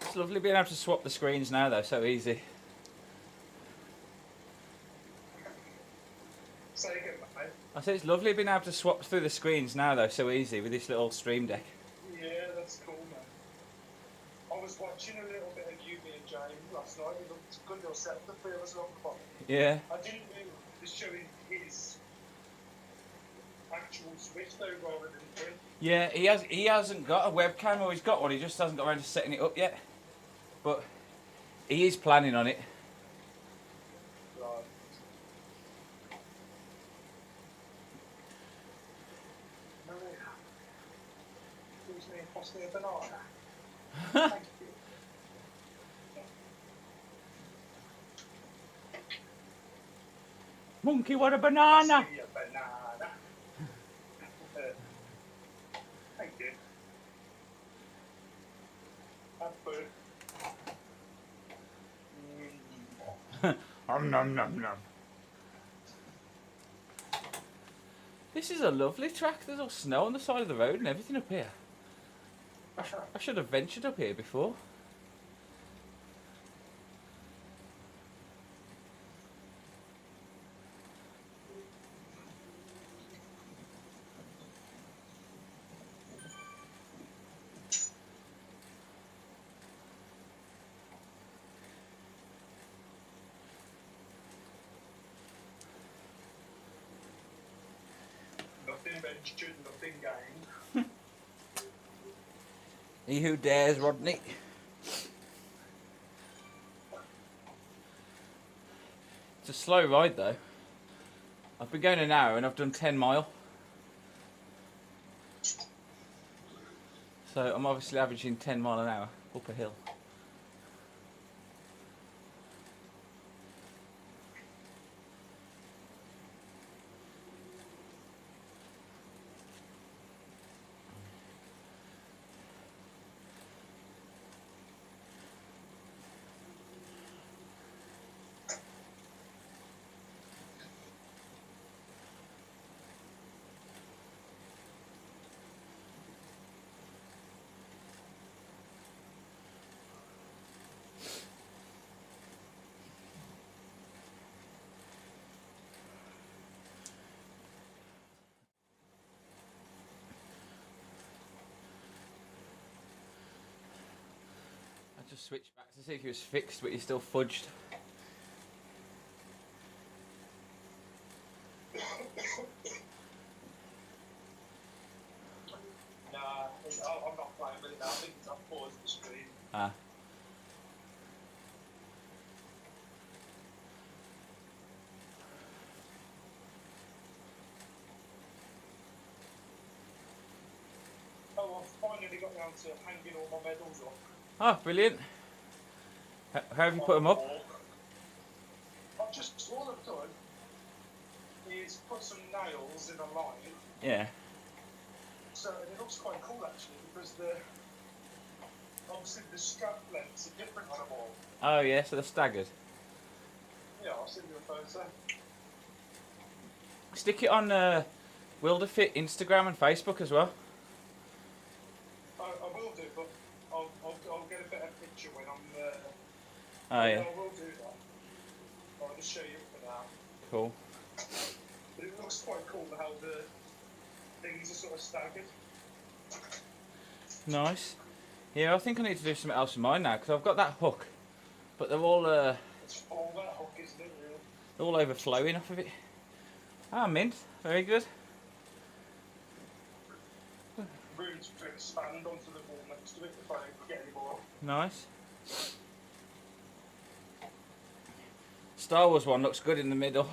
It's lovely being able to swap the screens now though, so easy. Say again, mate. I said it's lovely being able to swap through the screens now though, so easy with this little stream deck. Yeah, that's cool, man. I was watching a little bit of you, me and James last night. It looked a good little setup for us on the bottom. Yeah. I didn't know it was showing his actual Zwift though rather than him. Yeah, he hasn't got a webcam, or he's got one, he just hasn't got around to setting it up yet. But he is planning on it. Right. excuse me, pass me a banana. Thank you. Monkey, what a banana! See a banana. Thank you. Apple. Nom nom nom. This is a lovely track. There's all snow on the side of the road and everything up here. I should have ventured up here before. Nothing ventured, nothing gained. He who dares, Rodney. It's a slow ride though. I've been going an hour and I've done 10 mile. So I'm obviously averaging 10 mile an hour up a hill. I just switched back to see if he was fixed, but he's still fudged. Nah, I'm not playing with it now. I think it's I've paused the screen. Ah. Oh, I've finally got down to hanging all my medals up. Oh, brilliant. How have you put them up? I've just, all I've done is put some nails in a line. Yeah. So it looks quite cool actually because the obviously the strap lengths are different on them all. Oh yeah, so they're staggered. Yeah, I'll send you a photo. Stick it on Wilderfit Instagram and Facebook as well. I will do, but I'll get a better picture when I'm Oh yeah. I will do that. I'll just show you for now. Cool. But it looks quite cool how the things are sort of staggered. Nice. Yeah, I think I need to do something else with mine now because I've got that hook, but they're all It's all that hook, isn't it, really? they're all overflowing off of it. Ah, mint. Very good. Room to expand onto the wall next to it if I don't get any more. Nice. Star Wars one looks good in the middle.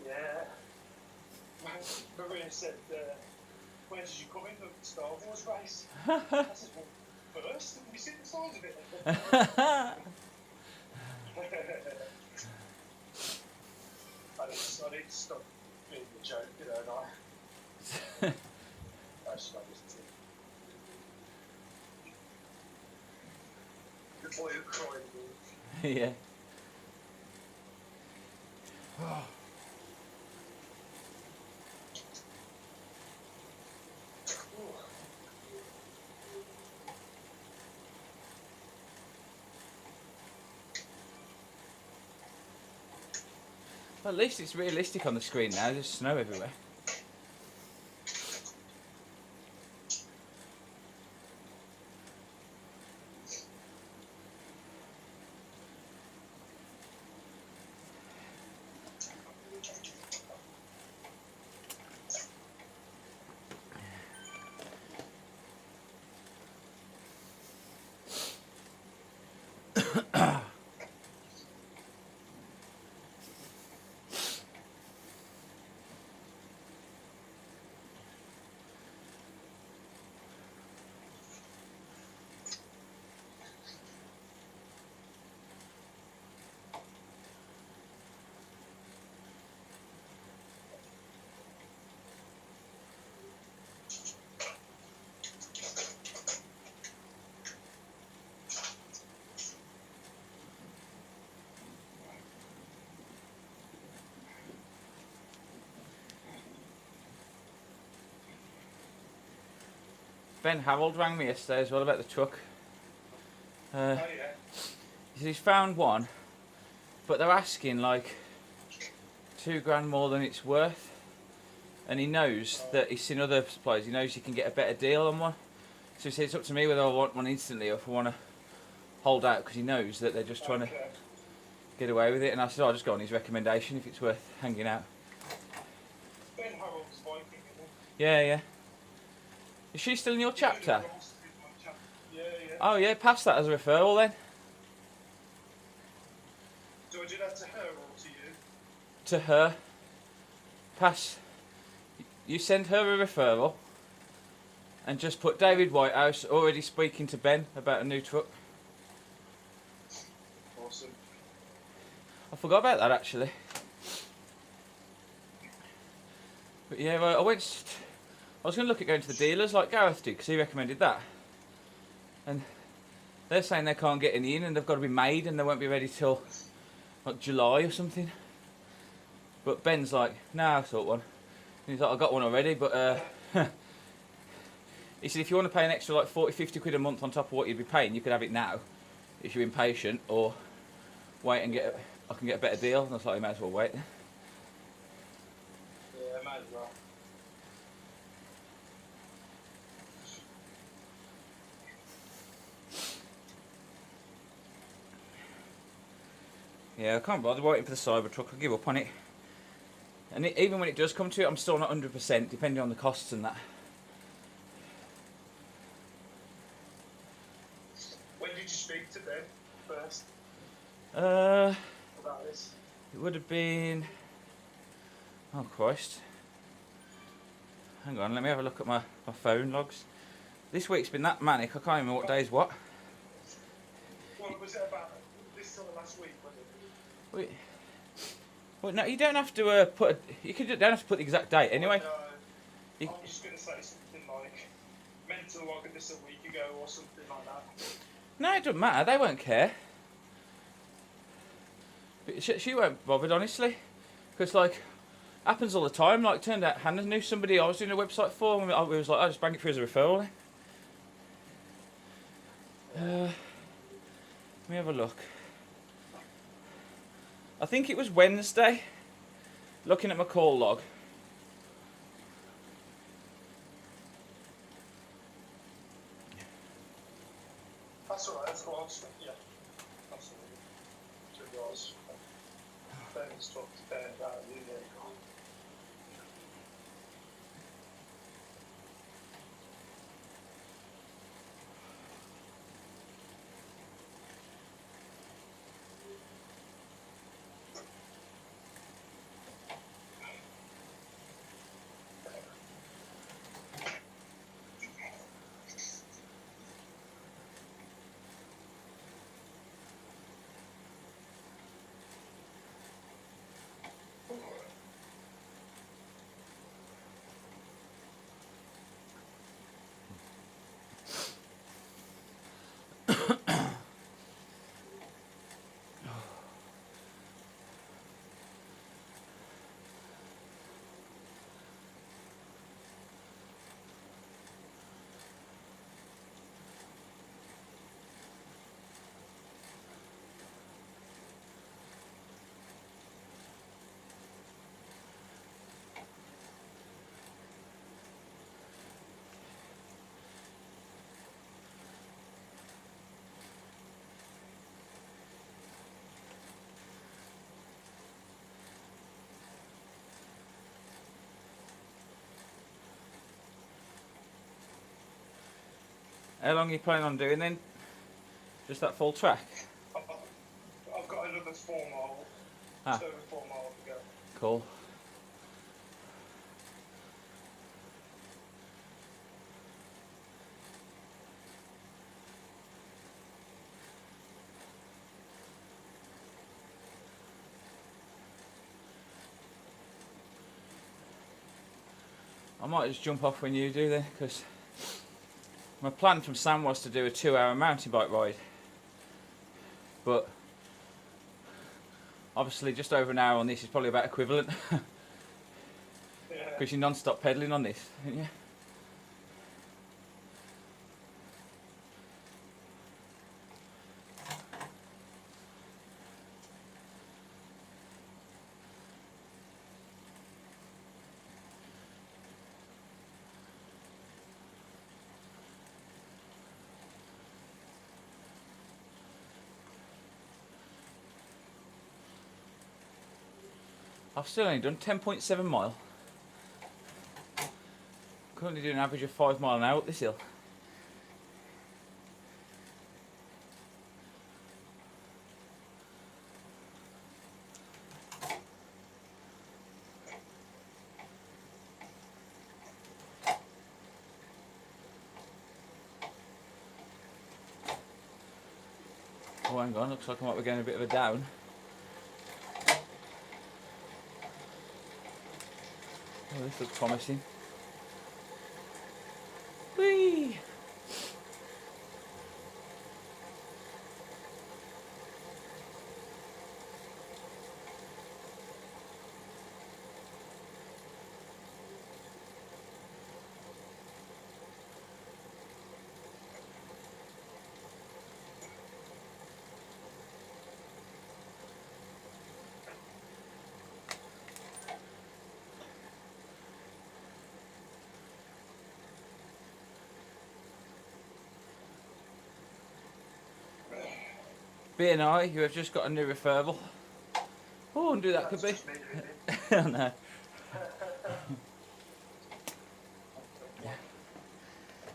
Yeah. Maria said, where did you come in the Star Wars race? I said, well, first, have you seen the size of it? I need to stop being the joke, you know, and that's not just it. The boy who cried. Yeah. Well, at least it's realistic on the screen now. There's snow everywhere. Ben Harold rang me yesterday as well about the truck. Oh yeah. He said he's found one, but they're asking like £2,000 more than it's worth, and he knows that he's seen other suppliers. He knows you can get a better deal on one. So he said it's up to me whether I want one instantly or if I want to hold out, because he knows that they're just trying to get away with it. And I said, I'll just go on his recommendation if it's worth hanging out. Ben Harold's Viking, isn't Yeah, yeah. Is she still in your he? chapter? Yeah, yeah. Oh yeah, pass that as a referral then. Do I do that to her or to you? To her. Pass. You send her a referral and just put David Whitehouse already speaking to Ben about a new truck. Awesome. I forgot about that actually. But yeah, well, I was going to look at going to the dealers like Gareth did, because he recommended that. And they're saying they can't get any in and they've got to be made and they won't be ready till like July or something. But Ben's like, nah, I thought one. And he's like, I got one already, but he said if you want to pay an extra like 40-50 quid a month on top of what you'd be paying, you could have it now if you're impatient, or wait and I can get a better deal. And I was like, you might as well wait. Yeah, might as well. Yeah, I can't bother waiting for the Cybertruck. I'll give up on it. And even when it does come to it, I'm still not 100%, depending on the costs and that. When did you speak to Ben first Uh, about this? it would have been... Oh, Christ. Hang on, let me have a look at my phone logs. This week's been that manic, I can't remember what day's what. Well, was it about this sort of last week, was it? Wait. Well, no, you don't have to don't have to put the exact date anyway. No, I'm just going to say something like meant to log this a week ago or something like that. No, it doesn't matter. They won't care. But she won't bothered, honestly, because like happens all the time. Like, turned out Hannah knew somebody I was doing a website for, and we was like, I just bang it through as a referral. Let me have a look. I think it was Wednesday. Looking at my call log. That's alright, that's what I was thinking. Yeah, that's what it was. Ben's talked to Ben about it, yeah. How long are you planning on doing then? Just that full track? I've got another 4 mile, just over 4 miles to go. Cool. I might just jump off when you do then, because my plan from Sam was to do a 2-hour mountain bike ride, but obviously just over an hour on this is probably about equivalent, Yeah. because you're non-stop pedalling on this, aren't you? I've still only done 10.7 mile. Currently doing an average of 5 mile an hour up this hill. Oh, hang on, looks like I might be getting a bit of a down. Oh, this looks promising. Whee! B&I, you have just got a new referral. Oh, undo that could be. Just me doing it. Oh no.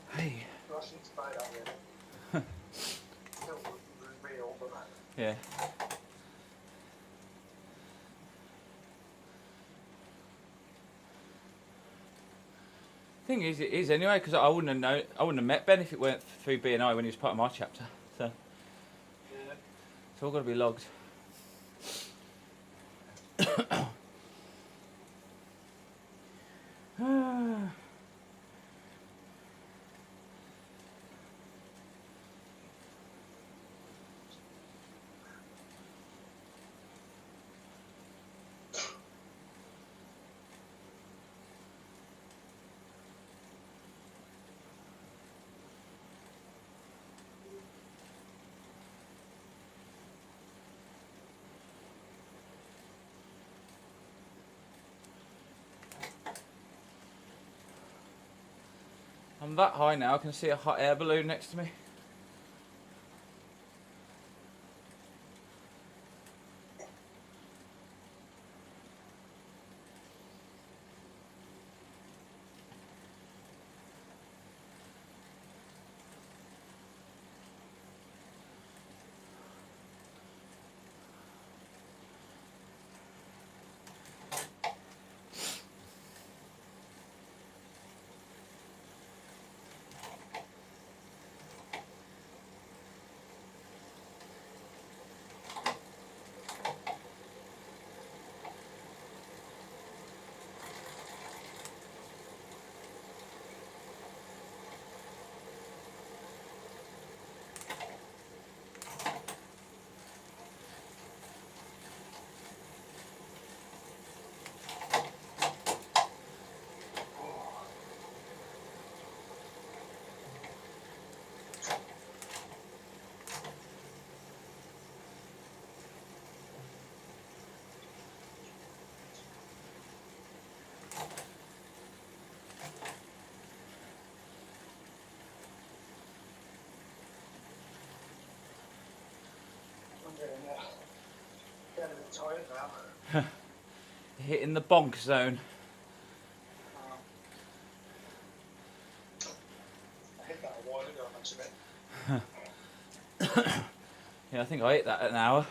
Hey. Russian spade out there. Still real, but Yeah. Thing is, it is anyway, because I wouldn't have met Ben if it weren't through B&I when he was part of my chapter. So yeah. it's all got to be logged. I'm that high now, I can see a hot air balloon next to me. Getting a bit tired now. Hitting the bonk zone. I hit that a while ago, I must admit. Yeah, I think I hit that at an hour.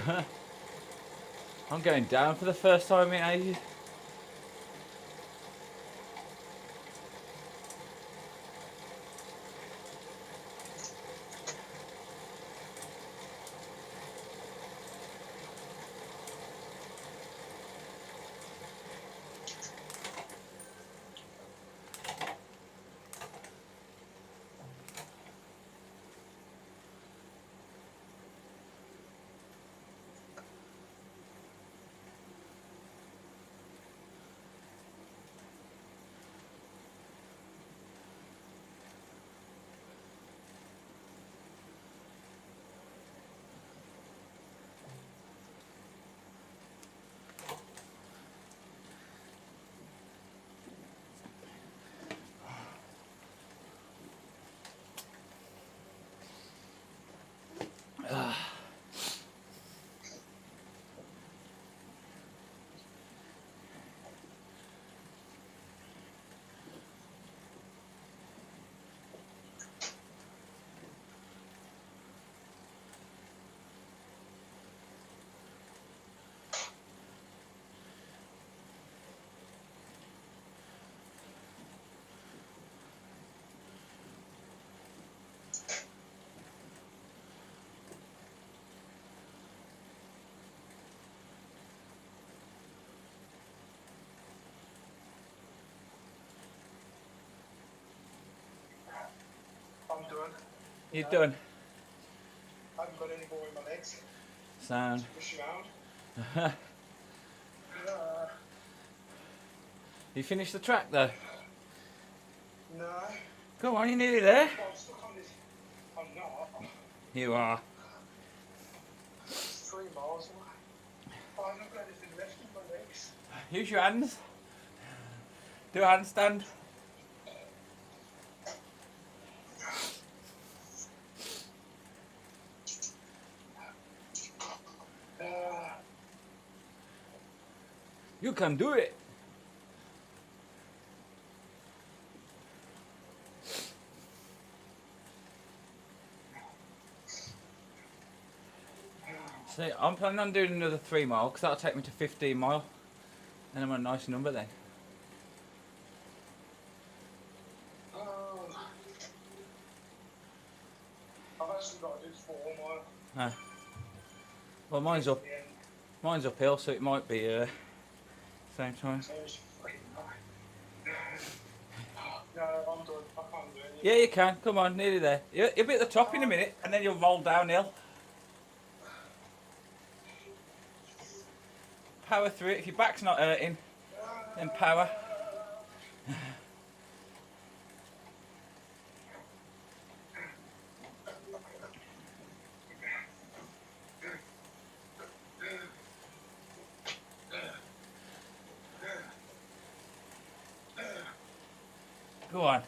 I'm going down for the first time in ages. I'm done. You done? I haven't got any more in my legs. Sound. Push around. You finished the track though? No. Come on, you're nearly there. I'm stuck on this. I'm not. You are. It's 3 miles away. I've not got anything left in my legs. Use your hands. Do a handstand. You can do it. See, I'm planning on doing another 3 mile because that'll take me to 15 mile. And I'm on a nice number then. I've actually got to do 4 mile. Ah. Well, mine's uphill, so it might be same time. No, I'm done. I can't do it. Yeah, you can. Come on, nearly there. You'll be at the top in a minute, and then you'll roll downhill. Power through it. If your back's not hurting, then power. Go on.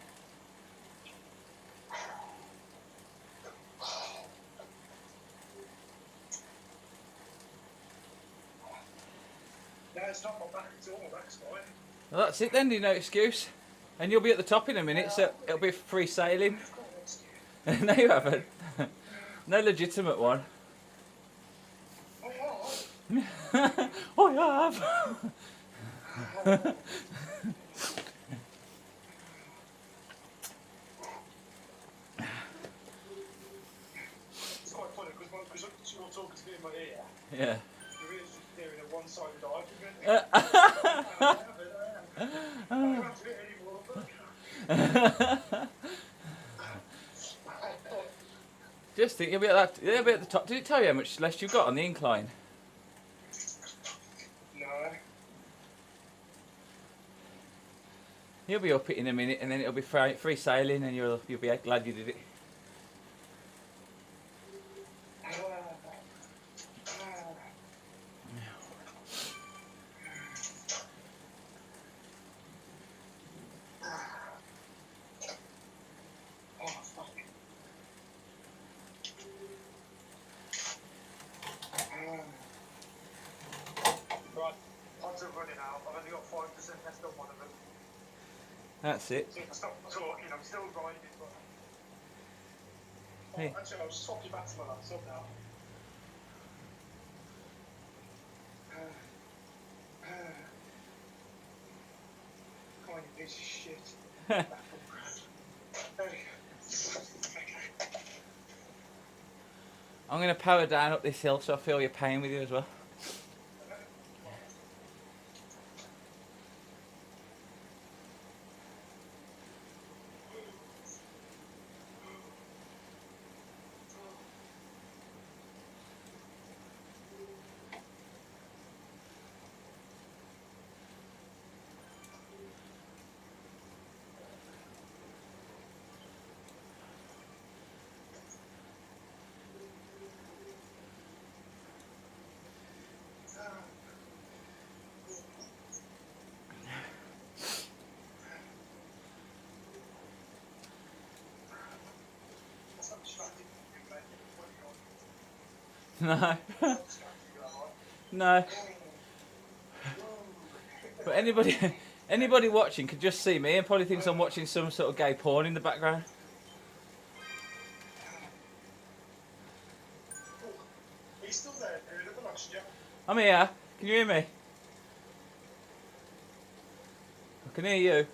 No, it's not my back at all. My back's fine. Well, that's it then. No excuse. And you'll be at the top in a minute, so it'll be free sailing. I've got an excuse. No, you haven't. No legitimate one. I have. It's quite funny because you're talking to me in my ear. Yeah. You're really just hearing a one-sided argument. I can't do it anymore. Just think, you'll be at that. You'll be at the top. Did it tell you how much less you've got on the incline? No. You'll be up it in a minute, and then it'll be free sailing, and you'll be glad you did it. Right, odds are running out. I've only got 5% left on one of them. That's it. So if I stop talking, I'm still riding. But... Hey. Actually, I'll just swap you back to my laptop now. Piece of shit. There we go. Okay. I'm going to power down up this hill so I feel your pain with you as well. No. No. But anybody watching could just see me and probably thinks I'm watching some sort of gay porn in the background. Are you still there, dude? I've lost you. I'm here. Can you hear me? I can hear you.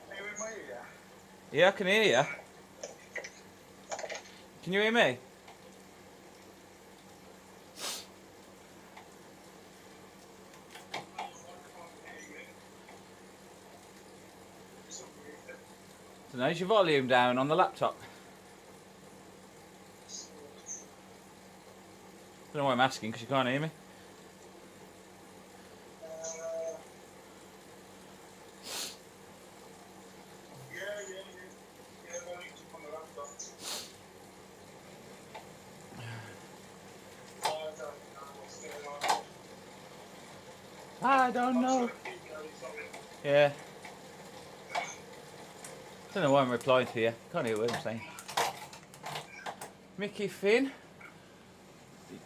Are you in my ear? Yeah, I can hear you. Can you hear me? So now is your volume down on the laptop? I don't know why I'm asking because you can't hear me. I don't know. Yeah. I don't know why I'm replying to you. Can't hear what I'm saying. Mickey Finn.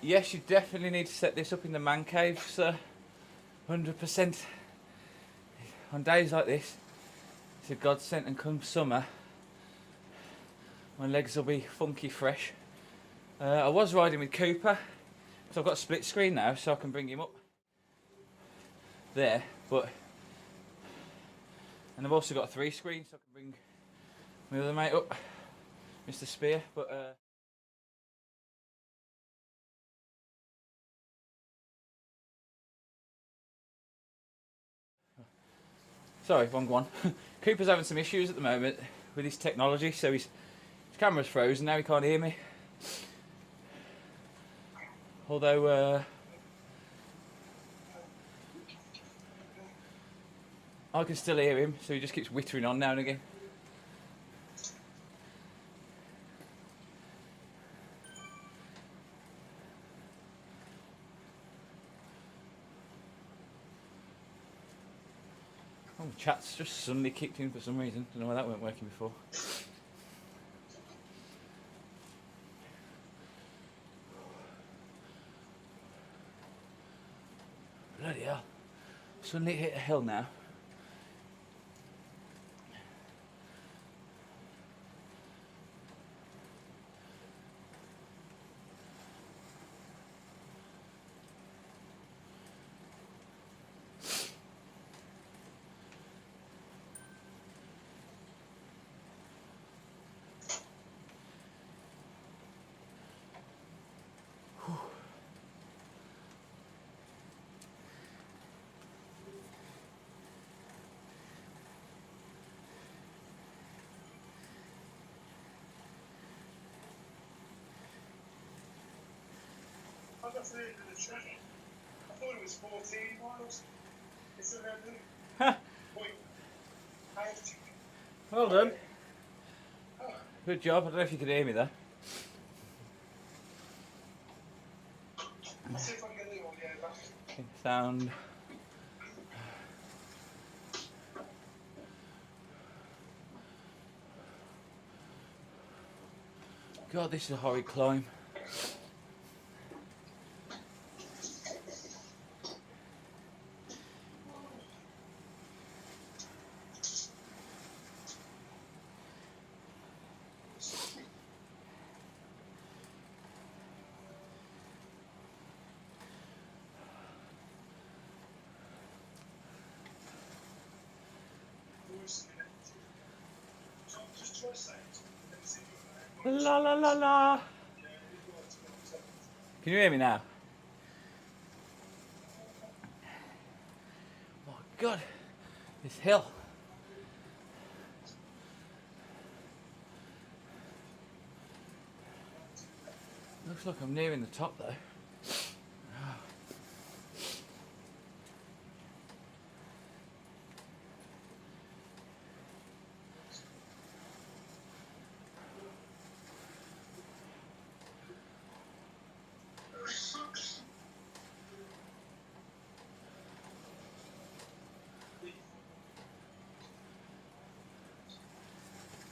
Yes, you definitely need to set this up in the man cave, sir. 100%. On days like this, it's a godsend, and come summer, my legs will be funky fresh. I was riding with Cooper, so I've got a split screen now, so I can bring him up there, and I've also got a 3 screen, so I can bring my other mate up, Mr. Spear, but sorry, wrong one. Cooper's having some issues at the moment with his technology, so his camera's frozen, now he can't hear me. Although, I can still hear him, so he just keeps whittering on now and again. Oh, chat's just suddenly kicked in for some reason. Don't know why that weren't working before. Bloody hell. Suddenly hit a hill now. I got to the end of the track. I thought it was 14 miles. It's 11. Wait. Well done. Good job. I don't know if you could hear me there. I'll see if I can get the audio back. Sound. God, this is a horrid climb. Just try saying something. Let me see if La la la la. Can you hear me now? Oh my God, this hill. Looks like I'm nearing the top though.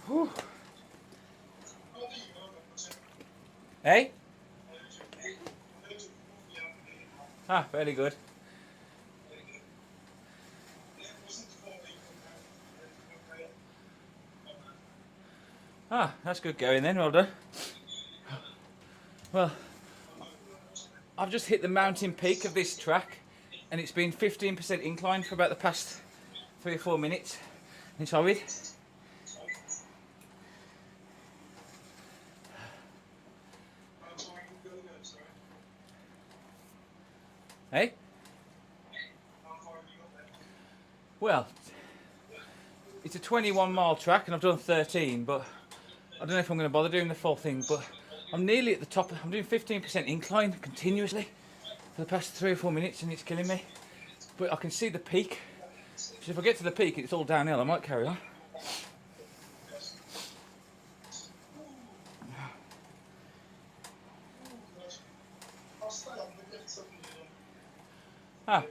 Whew. Hey? Ah, very good. Ah, that's good going then, well done. Well, I've just hit the mountain peak of this track and it's been 15% incline for about the past 3 or 4 minutes. It's horrid. Hey? Well, it's a 21-mile track and I've done 13, but I don't know if I'm going to bother doing the full thing, but I'm nearly at the top. I'm doing 15% incline continuously for the past 3 or 4 minutes and it's killing me. But I can see the peak. So if I get to the peak, it's all downhill. I might carry on. Ah,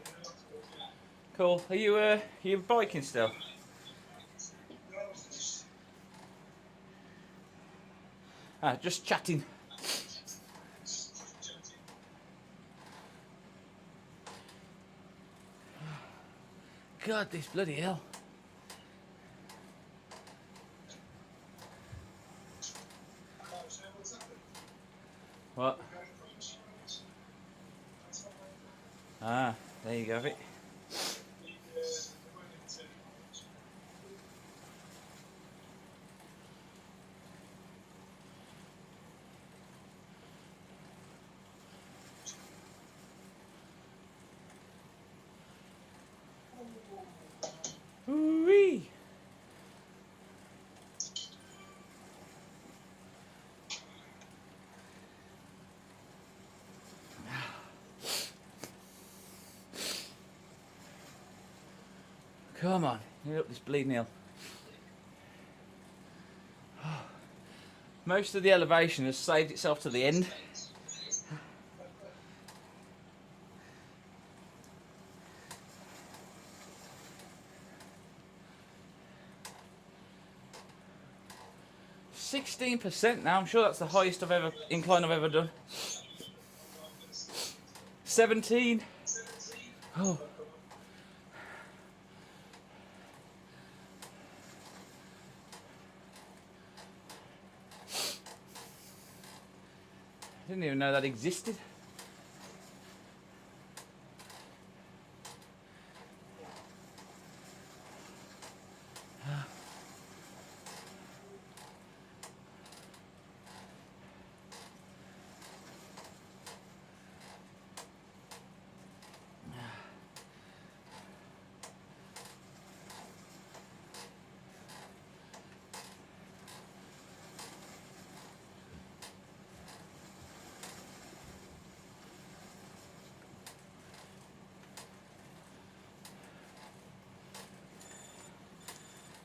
cool. Are you biking still? Ah, just chatting. God, this bloody hell. What? Ah, there you go. It. Ooh-wee. Come on, get up this bleeding hill. Most of the elevation has saved itself to the end. %16% now. I'm sure that's the highest incline I've ever done. 17. Oh. I didn't even know that existed.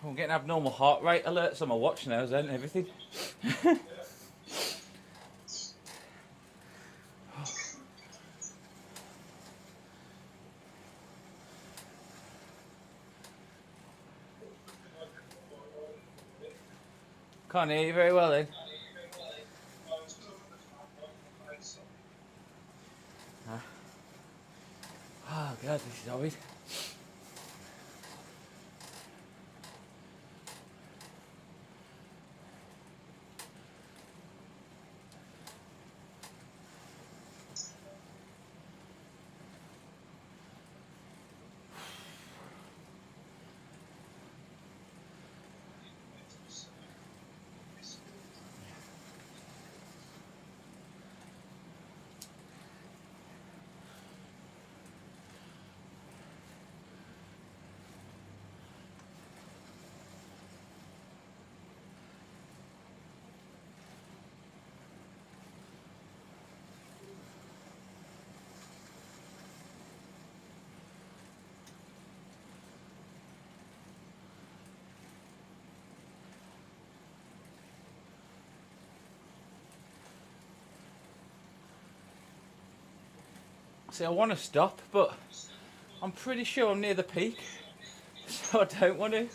I'm getting abnormal heart rate alerts on my watch now, and everything. Can't hear you very well then. Oh God, this is horrid. See, I want to stop, but I'm pretty sure I'm near the peak, so I don't want to.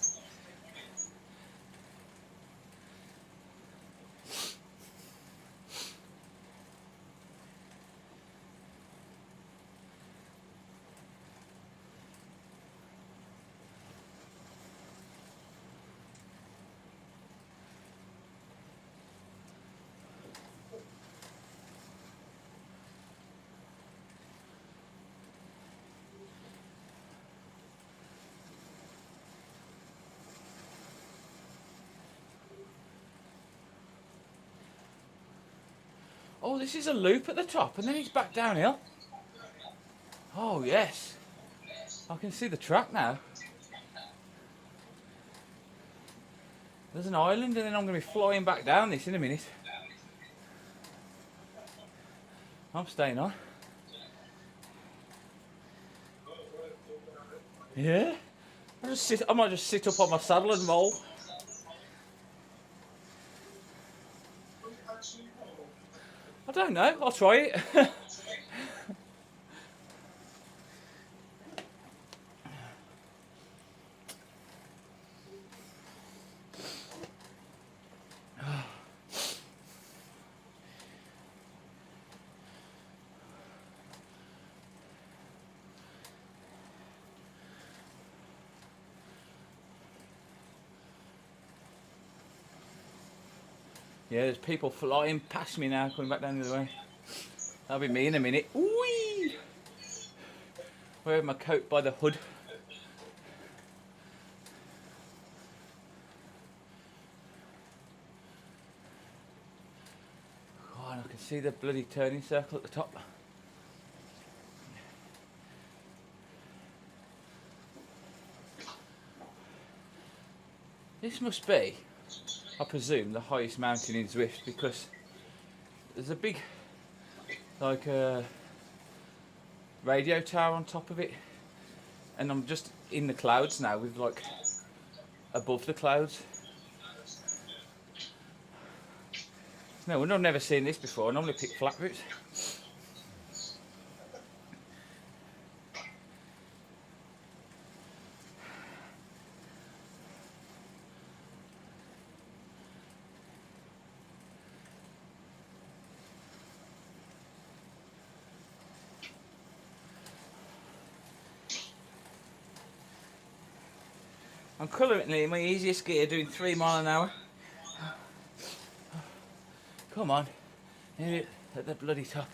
Oh, this is a loop at the top, and then it's back downhill. Oh, yes. I can see the track now. There's an island, and then I'm going to be flying back down this in a minute. I'm staying on. Yeah. I might just sit up on my saddle and roll. I don't know. I'll try it. Yeah, there's people flying past me now, coming back down the other way. That'll be me in a minute. Whee! Wearing my coat by the hood. Oh, and I can see the bloody turning circle at the top. This must be, I presume, the highest mountain in Zwift, because there's a big, like, radio tower on top of it, and I'm just in the clouds now, with like above the clouds. No wonder I've never seen this before. I normally pick flat routes. I'm currently in my easiest gear, doing 3 miles an hour. Come on, near it at the bloody top.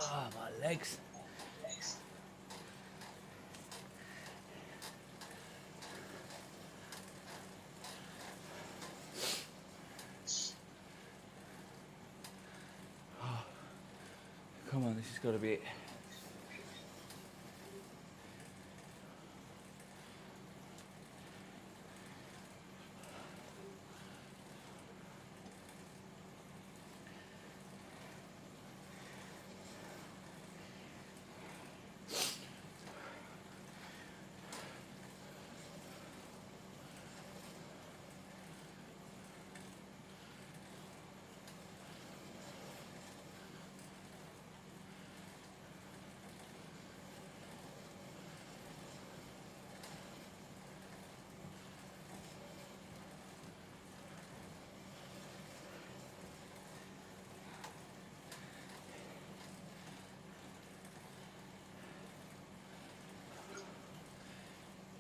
Ah, oh, my legs. Come on, this has got to be it.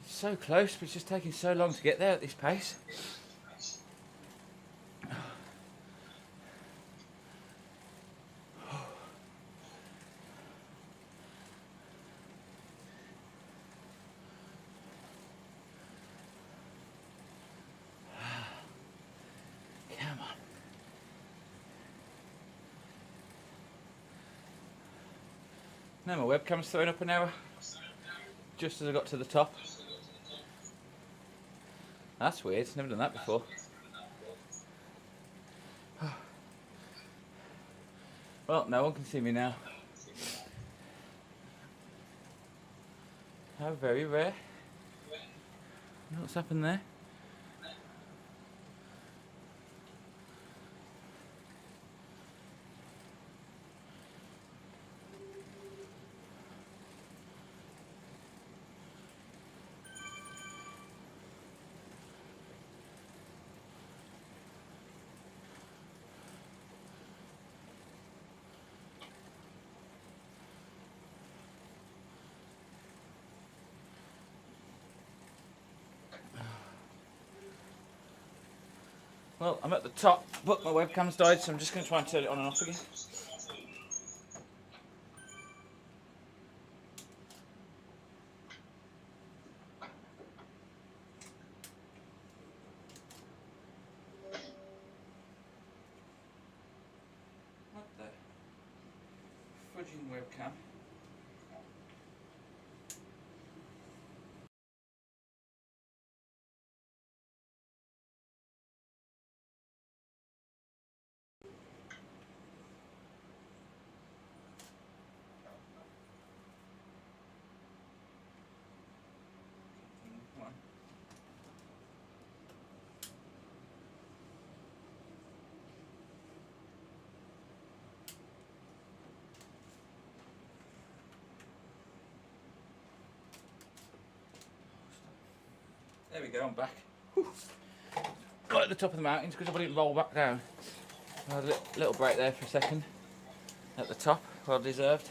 So close, but it's just taking so long to get there at this pace. Come on. Now my webcam's throwing up an hour, just as I got to the top. That's weird. Never done that before. Well, no one can see me now. How very rare. What's happened there? Well, I'm at the top, but my webcam's died, so I'm just going to try and turn it on and off again. What the fudging webcam? There we go, I'm back. Whew. Right at the top of the mountains because I didn't roll back down. I had a little break there for a second. At the top, well deserved.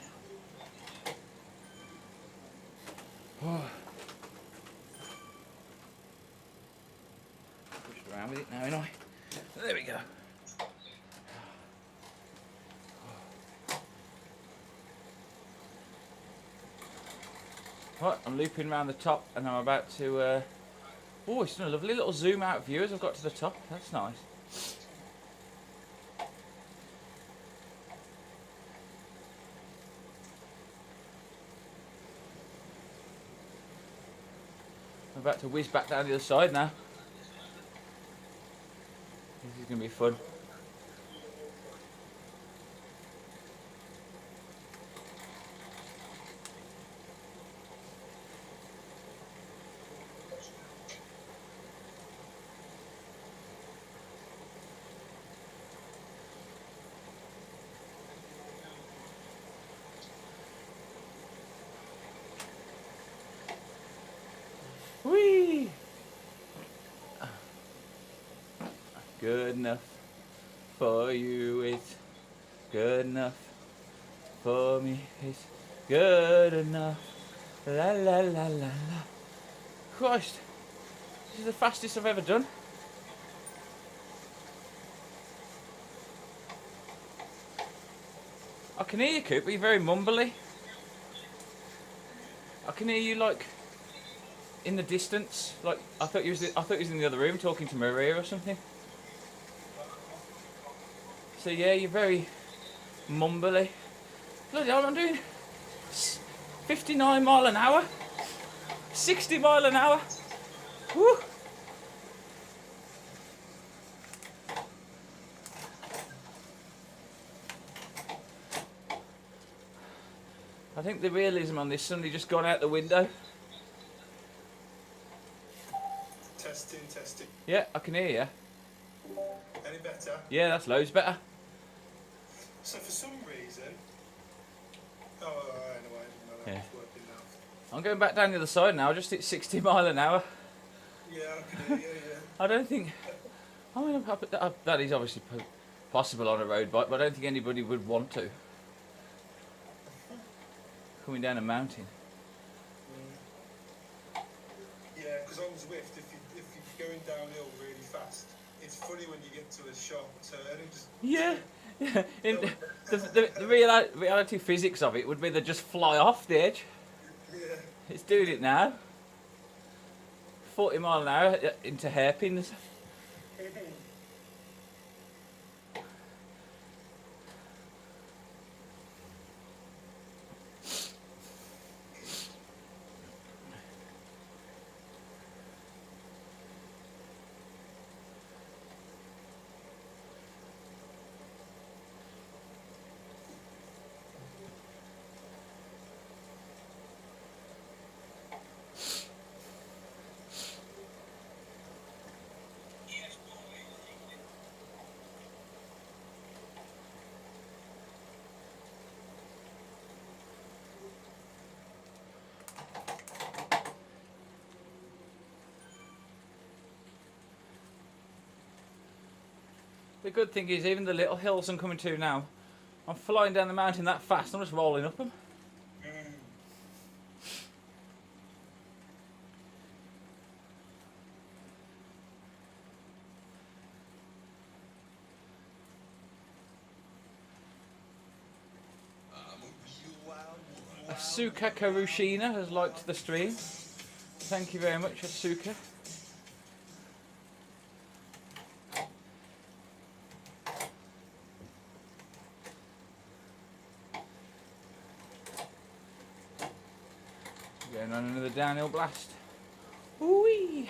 Oh. Pushed around with it now, ain't I? There we go. Right, I'm looping around the top and I'm about to... oh, it's done a lovely little zoom out view as I've got to the top. That's nice. I'm about to whiz back down the other side now. This is going to be fun. Whee! Good enough for you, it's good enough for me, it's good enough. La la la la la. Christ, this is the fastest I've ever done. I can hear you, Coop, but you're very mumbly. I can hear you like in the distance. Like I thought you was in the other room talking to Maria or something. So yeah, you're very mumbly. Bloody hell, I'm doing 59 mile an hour, 60 mile an hour. Woo! I think the realism on this suddenly just gone out the window. Testing, testing. Yeah, I can hear you. Any better? Yeah, that's loads better. So for some reason... Oh, anyway, I don't know, it's working now. I'm going back down the other side now, just at 60 mile an hour. Yeah, I can hear you, yeah. I don't think... I mean, that is obviously possible on a road bike, but I don't think anybody would want to. Coming down a mountain. Yeah, because on Zwift, if you're going downhill really fast, it's funny when you get to a sharp turn and just... Yeah. The reality physics of it would be they just fly off the edge. Yeah. It's doing it now. 40 mile an hour into hairpins. The good thing is, even the little hills I'm coming to now, I'm flying down the mountain that fast, I'm just rolling up them. Asuka Karushina has liked the stream. Thank you very much, Asuka. Going on another downhill blast. Whee!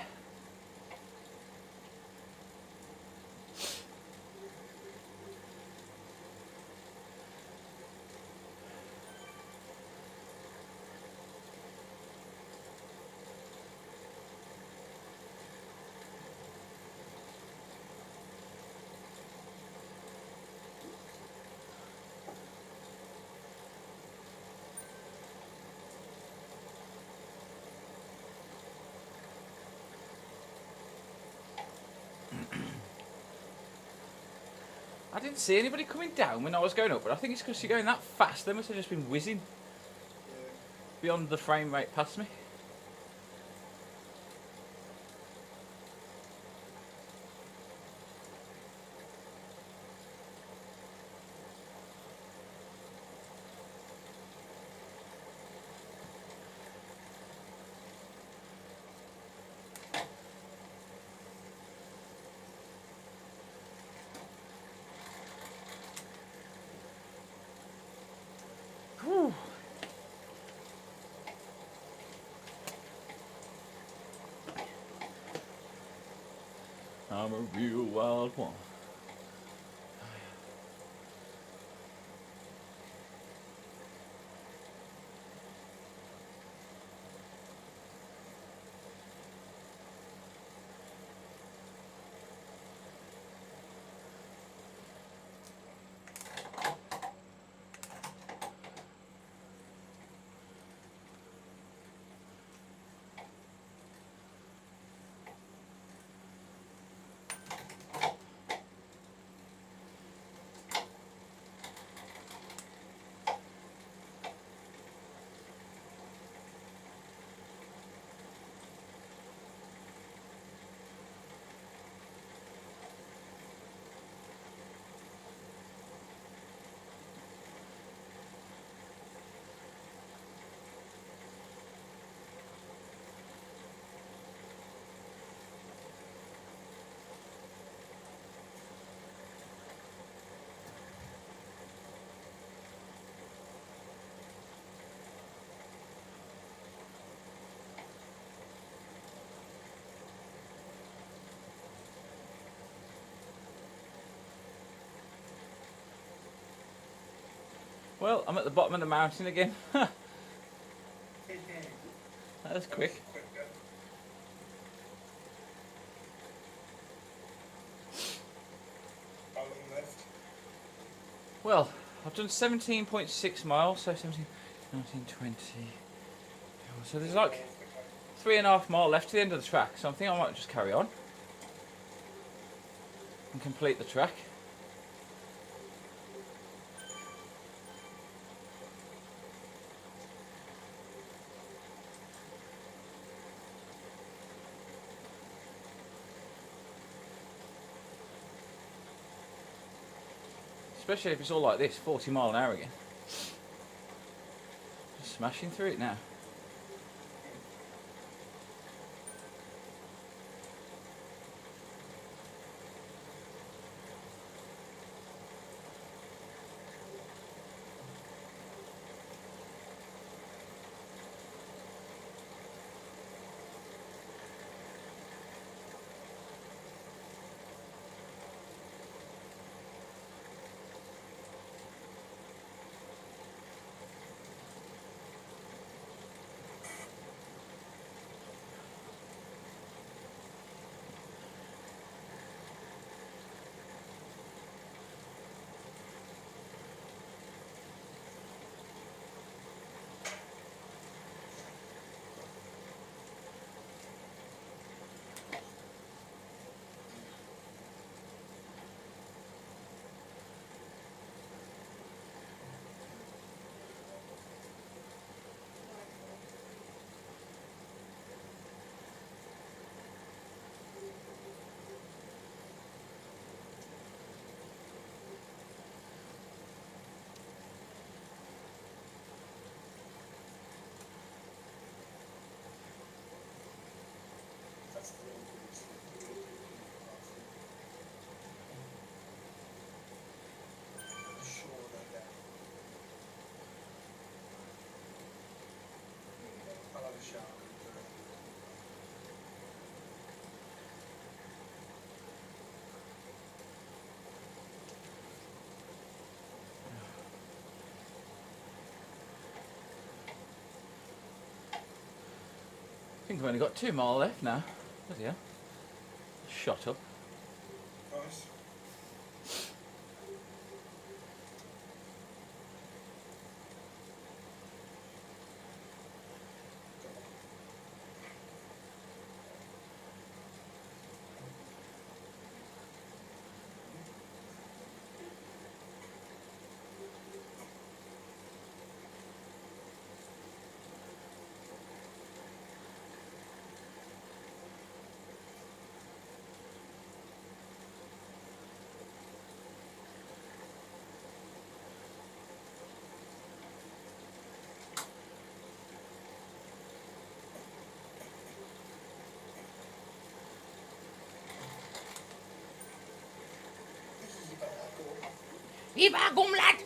I didn't see anybody coming down when I was going up, but I think it's because you're going that fast. They must have just been whizzing beyond the frame rate past me. Whew. I'm a real wild one. Well, I'm at the bottom of the mountain again. That was quick. How long left? Well, I've done 17.6 miles, so 17, 19, 20. So there's like 3.5 miles left to the end of the track, so I think I might just carry on and complete the track. Especially if it's all like this, 40 mile an hour again. Just smashing through it now. We've only got 2 mile left now. Bloody hell. Shot up. Nice. Viva kom lad!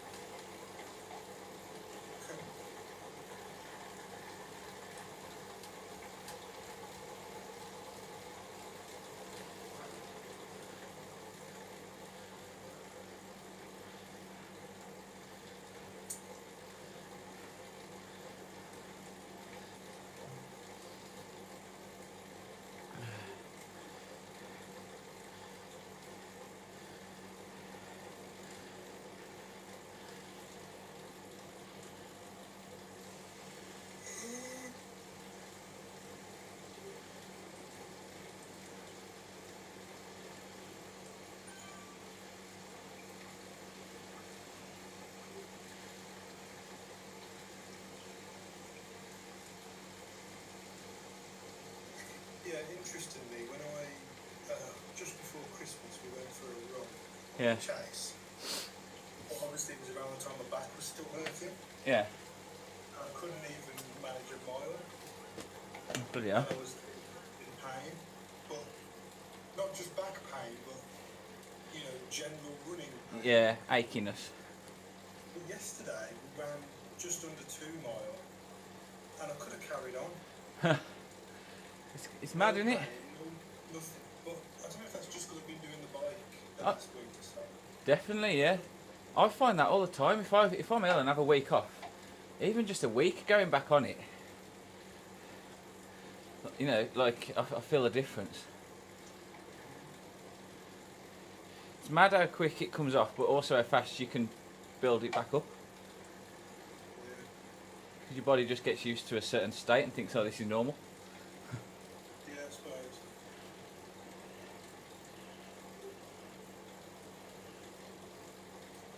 Yeah, interestingly, when I just before Christmas we went for a run on Yeah. Chase. But obviously it was around the time my back was still hurting. Yeah. I couldn't even manage a mile. Bloody hell. I was in pain, but not just back pain, but you know, general running pain. Yeah, achiness. But yesterday we ran just under 2 mile, and I could have carried on. It's mad, isn't it? No, nothing. But I don't know if that's just because I've been doing the bike the Oh. last week or so. Definitely, yeah. I find that all the time. If I'm ill and have a week off, even just a week, going back on it, you know, like I feel a difference. It's mad how quick it comes off, but also how fast you can build it back up. Yeah. Because your body just gets used to a certain state and thinks, oh, this is normal. Yeah, I suppose.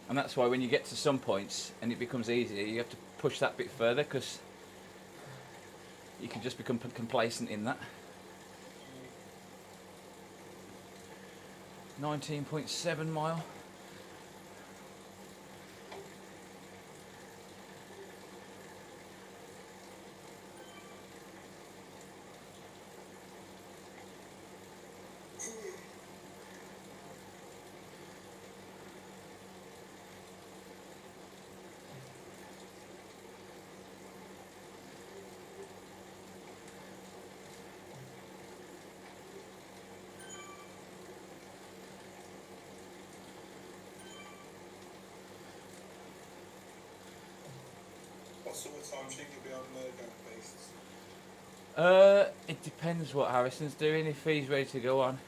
And that's why when you get to some points and it becomes easier, you have to push that bit further because you can just become complacent in that. 19.7 mile. What sort of time do you think you'll be on the going beasts? It depends what Harrison's doing. If he's ready to go on,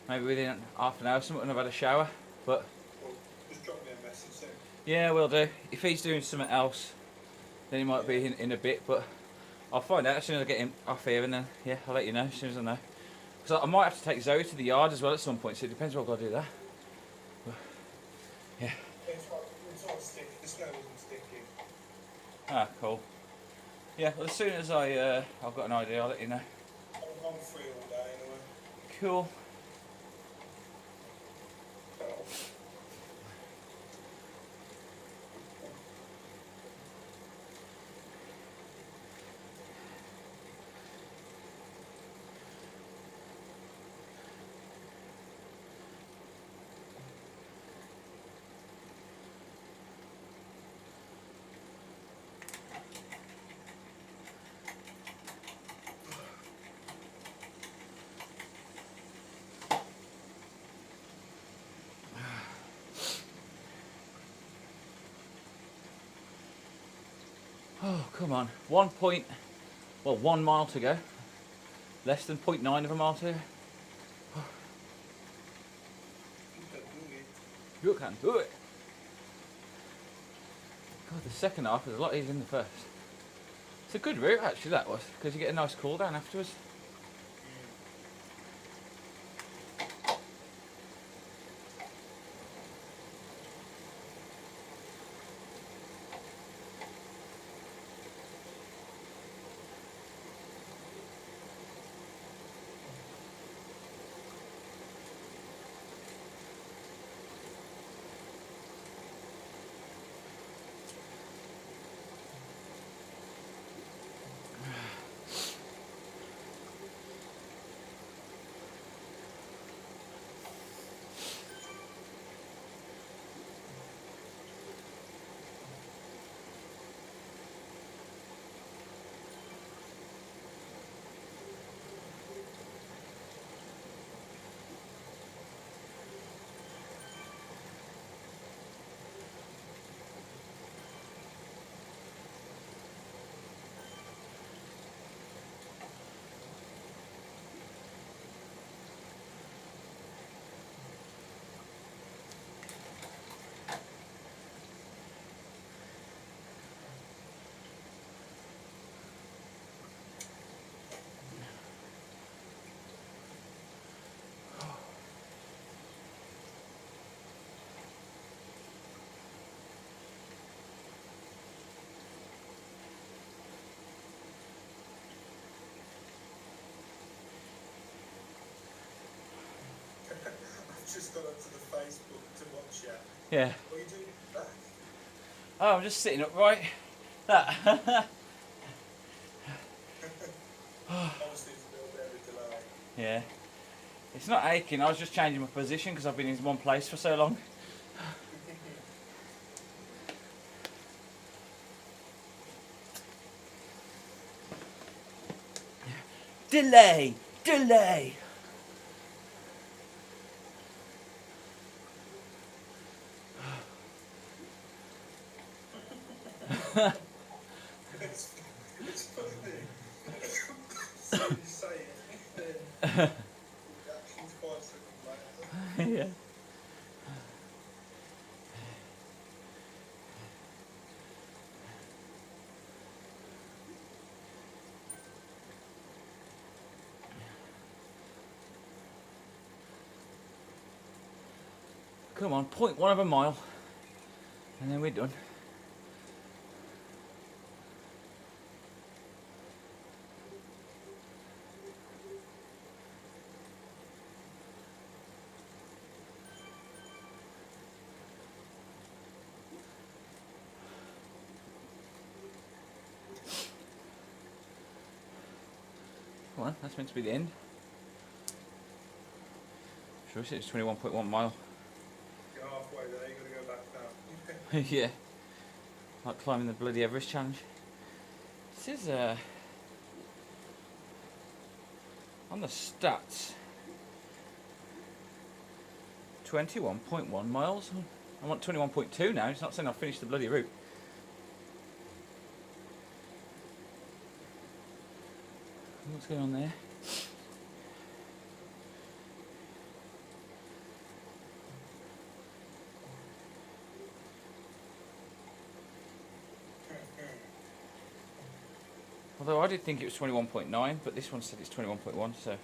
maybe within half an hour, something. I've had a shower, but Well, just drop me a message soon. yeah, we'll do. If he's doing something else, then he might be in a bit. But I'll find out as soon as I get him off here, and then yeah, I'll let you know as soon as I know. Because I might have to take Zoe to the yard as well at some point. So it depends what I've got to do there. But, yeah. It's all sticky. The snow isn't sticky. Ah, cool. Yeah. Well, as soon as I've got an idea, I'll let you know. I'm free all day anyway. Cool. Oh, come on. 1 mile to go. Less than 0.9 of a mile to. You can do it. You can do it. God, the second half was a lot easier than the first. It's a good route actually, that was, because you get a nice cool down afterwards. I've just gone onto the Facebook to watch you. Yeah. What are you doing back? Oh, I'm just sitting upright. That. Obviously, it's a little bit of a delay. Yeah. It's not aching, I was just changing my position because I've been in one place for so long. Delay! Delay! It's funny. So you say it, then the action's 5 seconds later. Yeah. Come on, 0.1 of a mile. And then we're done. Come on, that's meant to be the end. Sure, it's 21.1 mile. You're halfway there, you've got to go back now. Yeah. Like climbing the bloody Everest challenge. This is on the stats 21.1 miles. I want 21.2 now, it's not saying I've finished the bloody route. What's going on there? Although I did think it was 21.9, but this one said it's 21.1, so.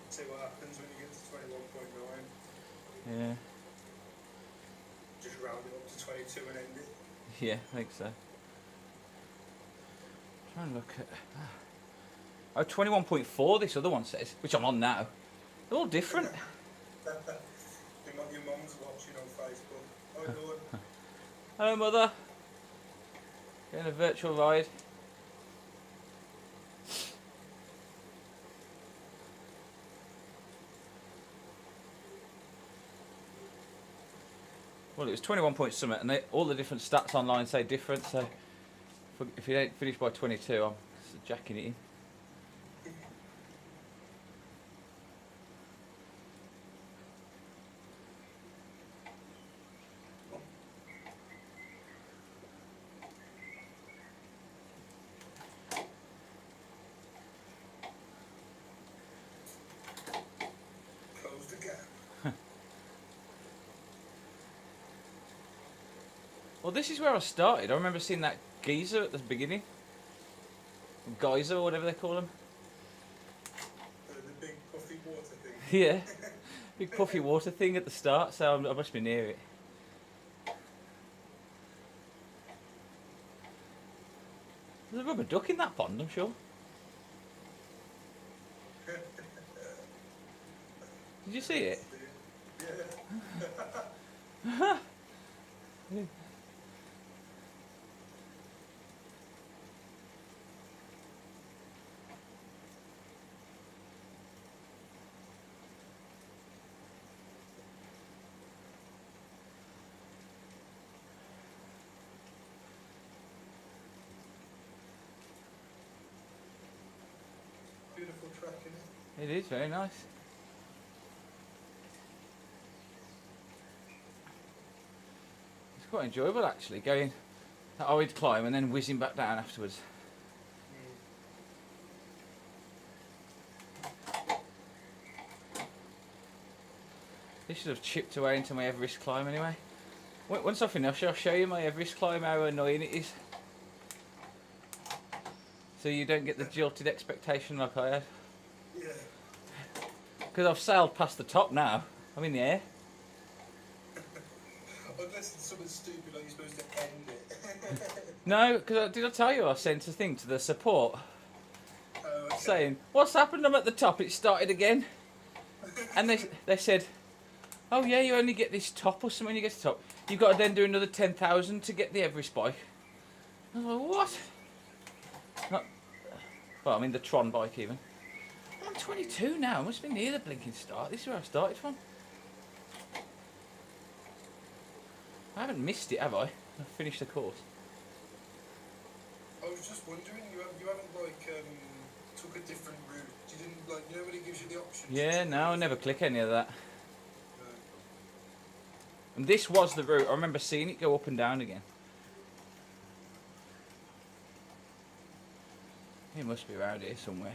See what happens when you get to 21.9. Yeah, Just round it up to 22 and end it. yeah, I think so. Trying to look at. Oh, 21.4 this other one says, which I'm on now. They're all different. Your mum's watching on Facebook. Oh, Lord. Hello, mother. Getting a virtual ride. Well, it was 21 point something, and all the different stats online say different. So, if he ain't finished by 22, I'm jacking it in. Close the gap. Well, this is where I started. I remember seeing that geezer at the beginning. Geyser or whatever they call them. The big puffy water thing. Yeah. Big puffy water thing at the start, so I must be near it. There's a rubber duck in that pond, I'm sure. Did you see it? Yeah. Beautiful track, isn't it? It is very nice. It's quite enjoyable actually, going that horrid climb and then whizzing back down afterwards. This should have chipped away into my Everest climb anyway. Once I finish, I'll show you my Everest climb, how annoying it is. So you don't get the jilted expectation like I had. Yeah. Because I've sailed past the top now. I'm in the air. Unless it's something stupid like you're supposed to end it. No, because did I tell you I sent a thing to the support Oh, okay. saying, what's happened? I'm at the top, it started again. And they said, oh yeah, you only get this top or something when you get to the top. You've got to then do another 10,000 to get the Everest bike. I was like, what? Not, well, I mean the Tron bike even. I'm 22 now, I must be near the blinking start. This is where I started from. I haven't missed it, have I? I've finished the course. I was just wondering, you haven't like took a different route. You didn't like, you know when it gives you the option. Yeah, no, I never click any of that. No. And this was the route. I remember seeing it go up and down again. It must be around here somewhere.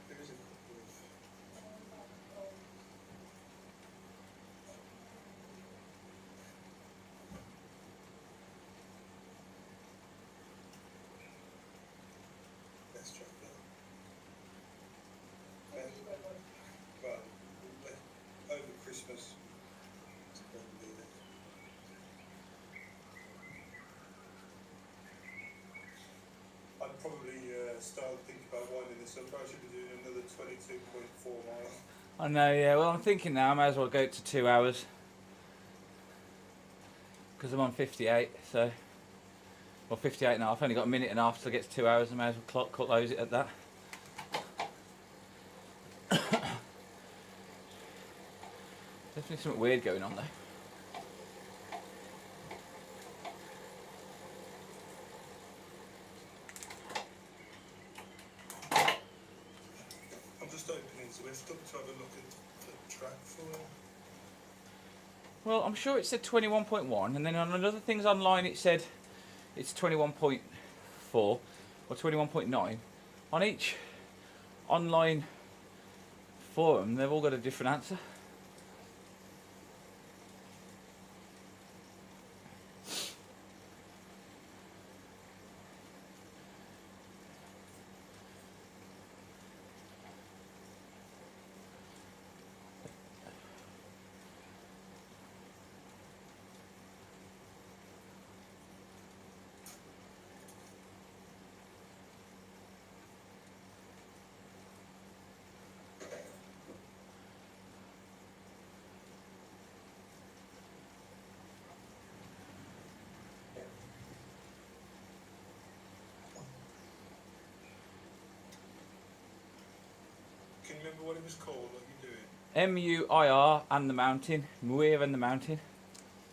There is a couple of. Let's check that. Well, over Christmas. It's probably it. probably started thinking about winding this up. I should be doing another 22.4 miles. I know, yeah. Well, I'm thinking now I may as well go to 2 hours. Because I'm on 58, so... Well, 58 and a half. I've only got a minute and a half till I get to 2 hours. I may as well close it at that. Definitely something weird going on, though. I'm just opening Zwift up to have a look at the track for it. Well, I'm sure it said 21.1, and then on other things online it said it's 21.4 or 21.9. On each online forum, they've all got a different answer. Can you remember what it was called, what you're doing? M-U-I-R and the mountain. Muir and the mountain.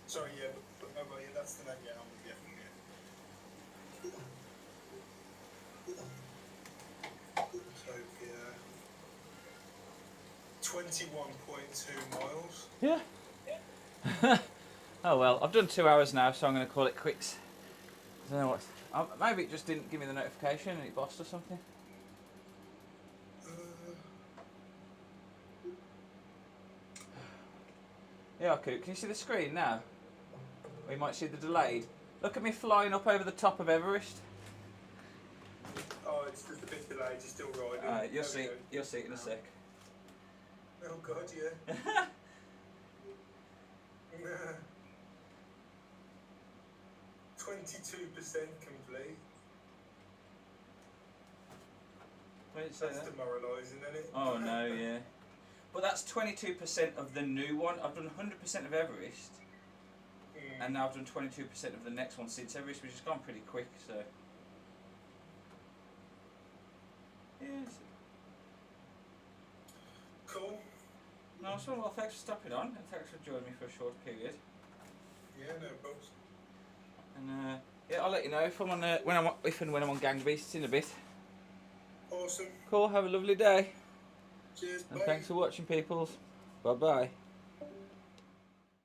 Sorry, yeah, but oh, well, yeah, that's the name, yeah, I'm with you. Utopia. 21.2 miles. Yeah. Oh well, I've done 2 hours now, so I'm going to call it quits. I don't know what. Maybe it just didn't give me the notification and it bossed or something. Yeah, okay. Can you see the screen now? Or you might see the delayed. Look at me flying up over the top of Everest. Oh, it's just a bit delayed, you're still riding. You'll see it in a sec. Oh god, yeah. 22% complete. Where did it say That's that? demoralising, isn't it? Oh no, yeah. But that's 22% of the new one. I've done 100% of Everest, and now I've done 22% of the next one since Everest, which has gone pretty quick. So, yes. Cool. No, so well, thanks for stopping on, and thanks for joining me for a short period. Yeah, no problems. And yeah, I'll let you know if I'm on if and when I'm on Gang Beasts in a bit. Awesome. Cool. Have a lovely day. Cheers. And bye. thanks for watching, peoples. Bye bye.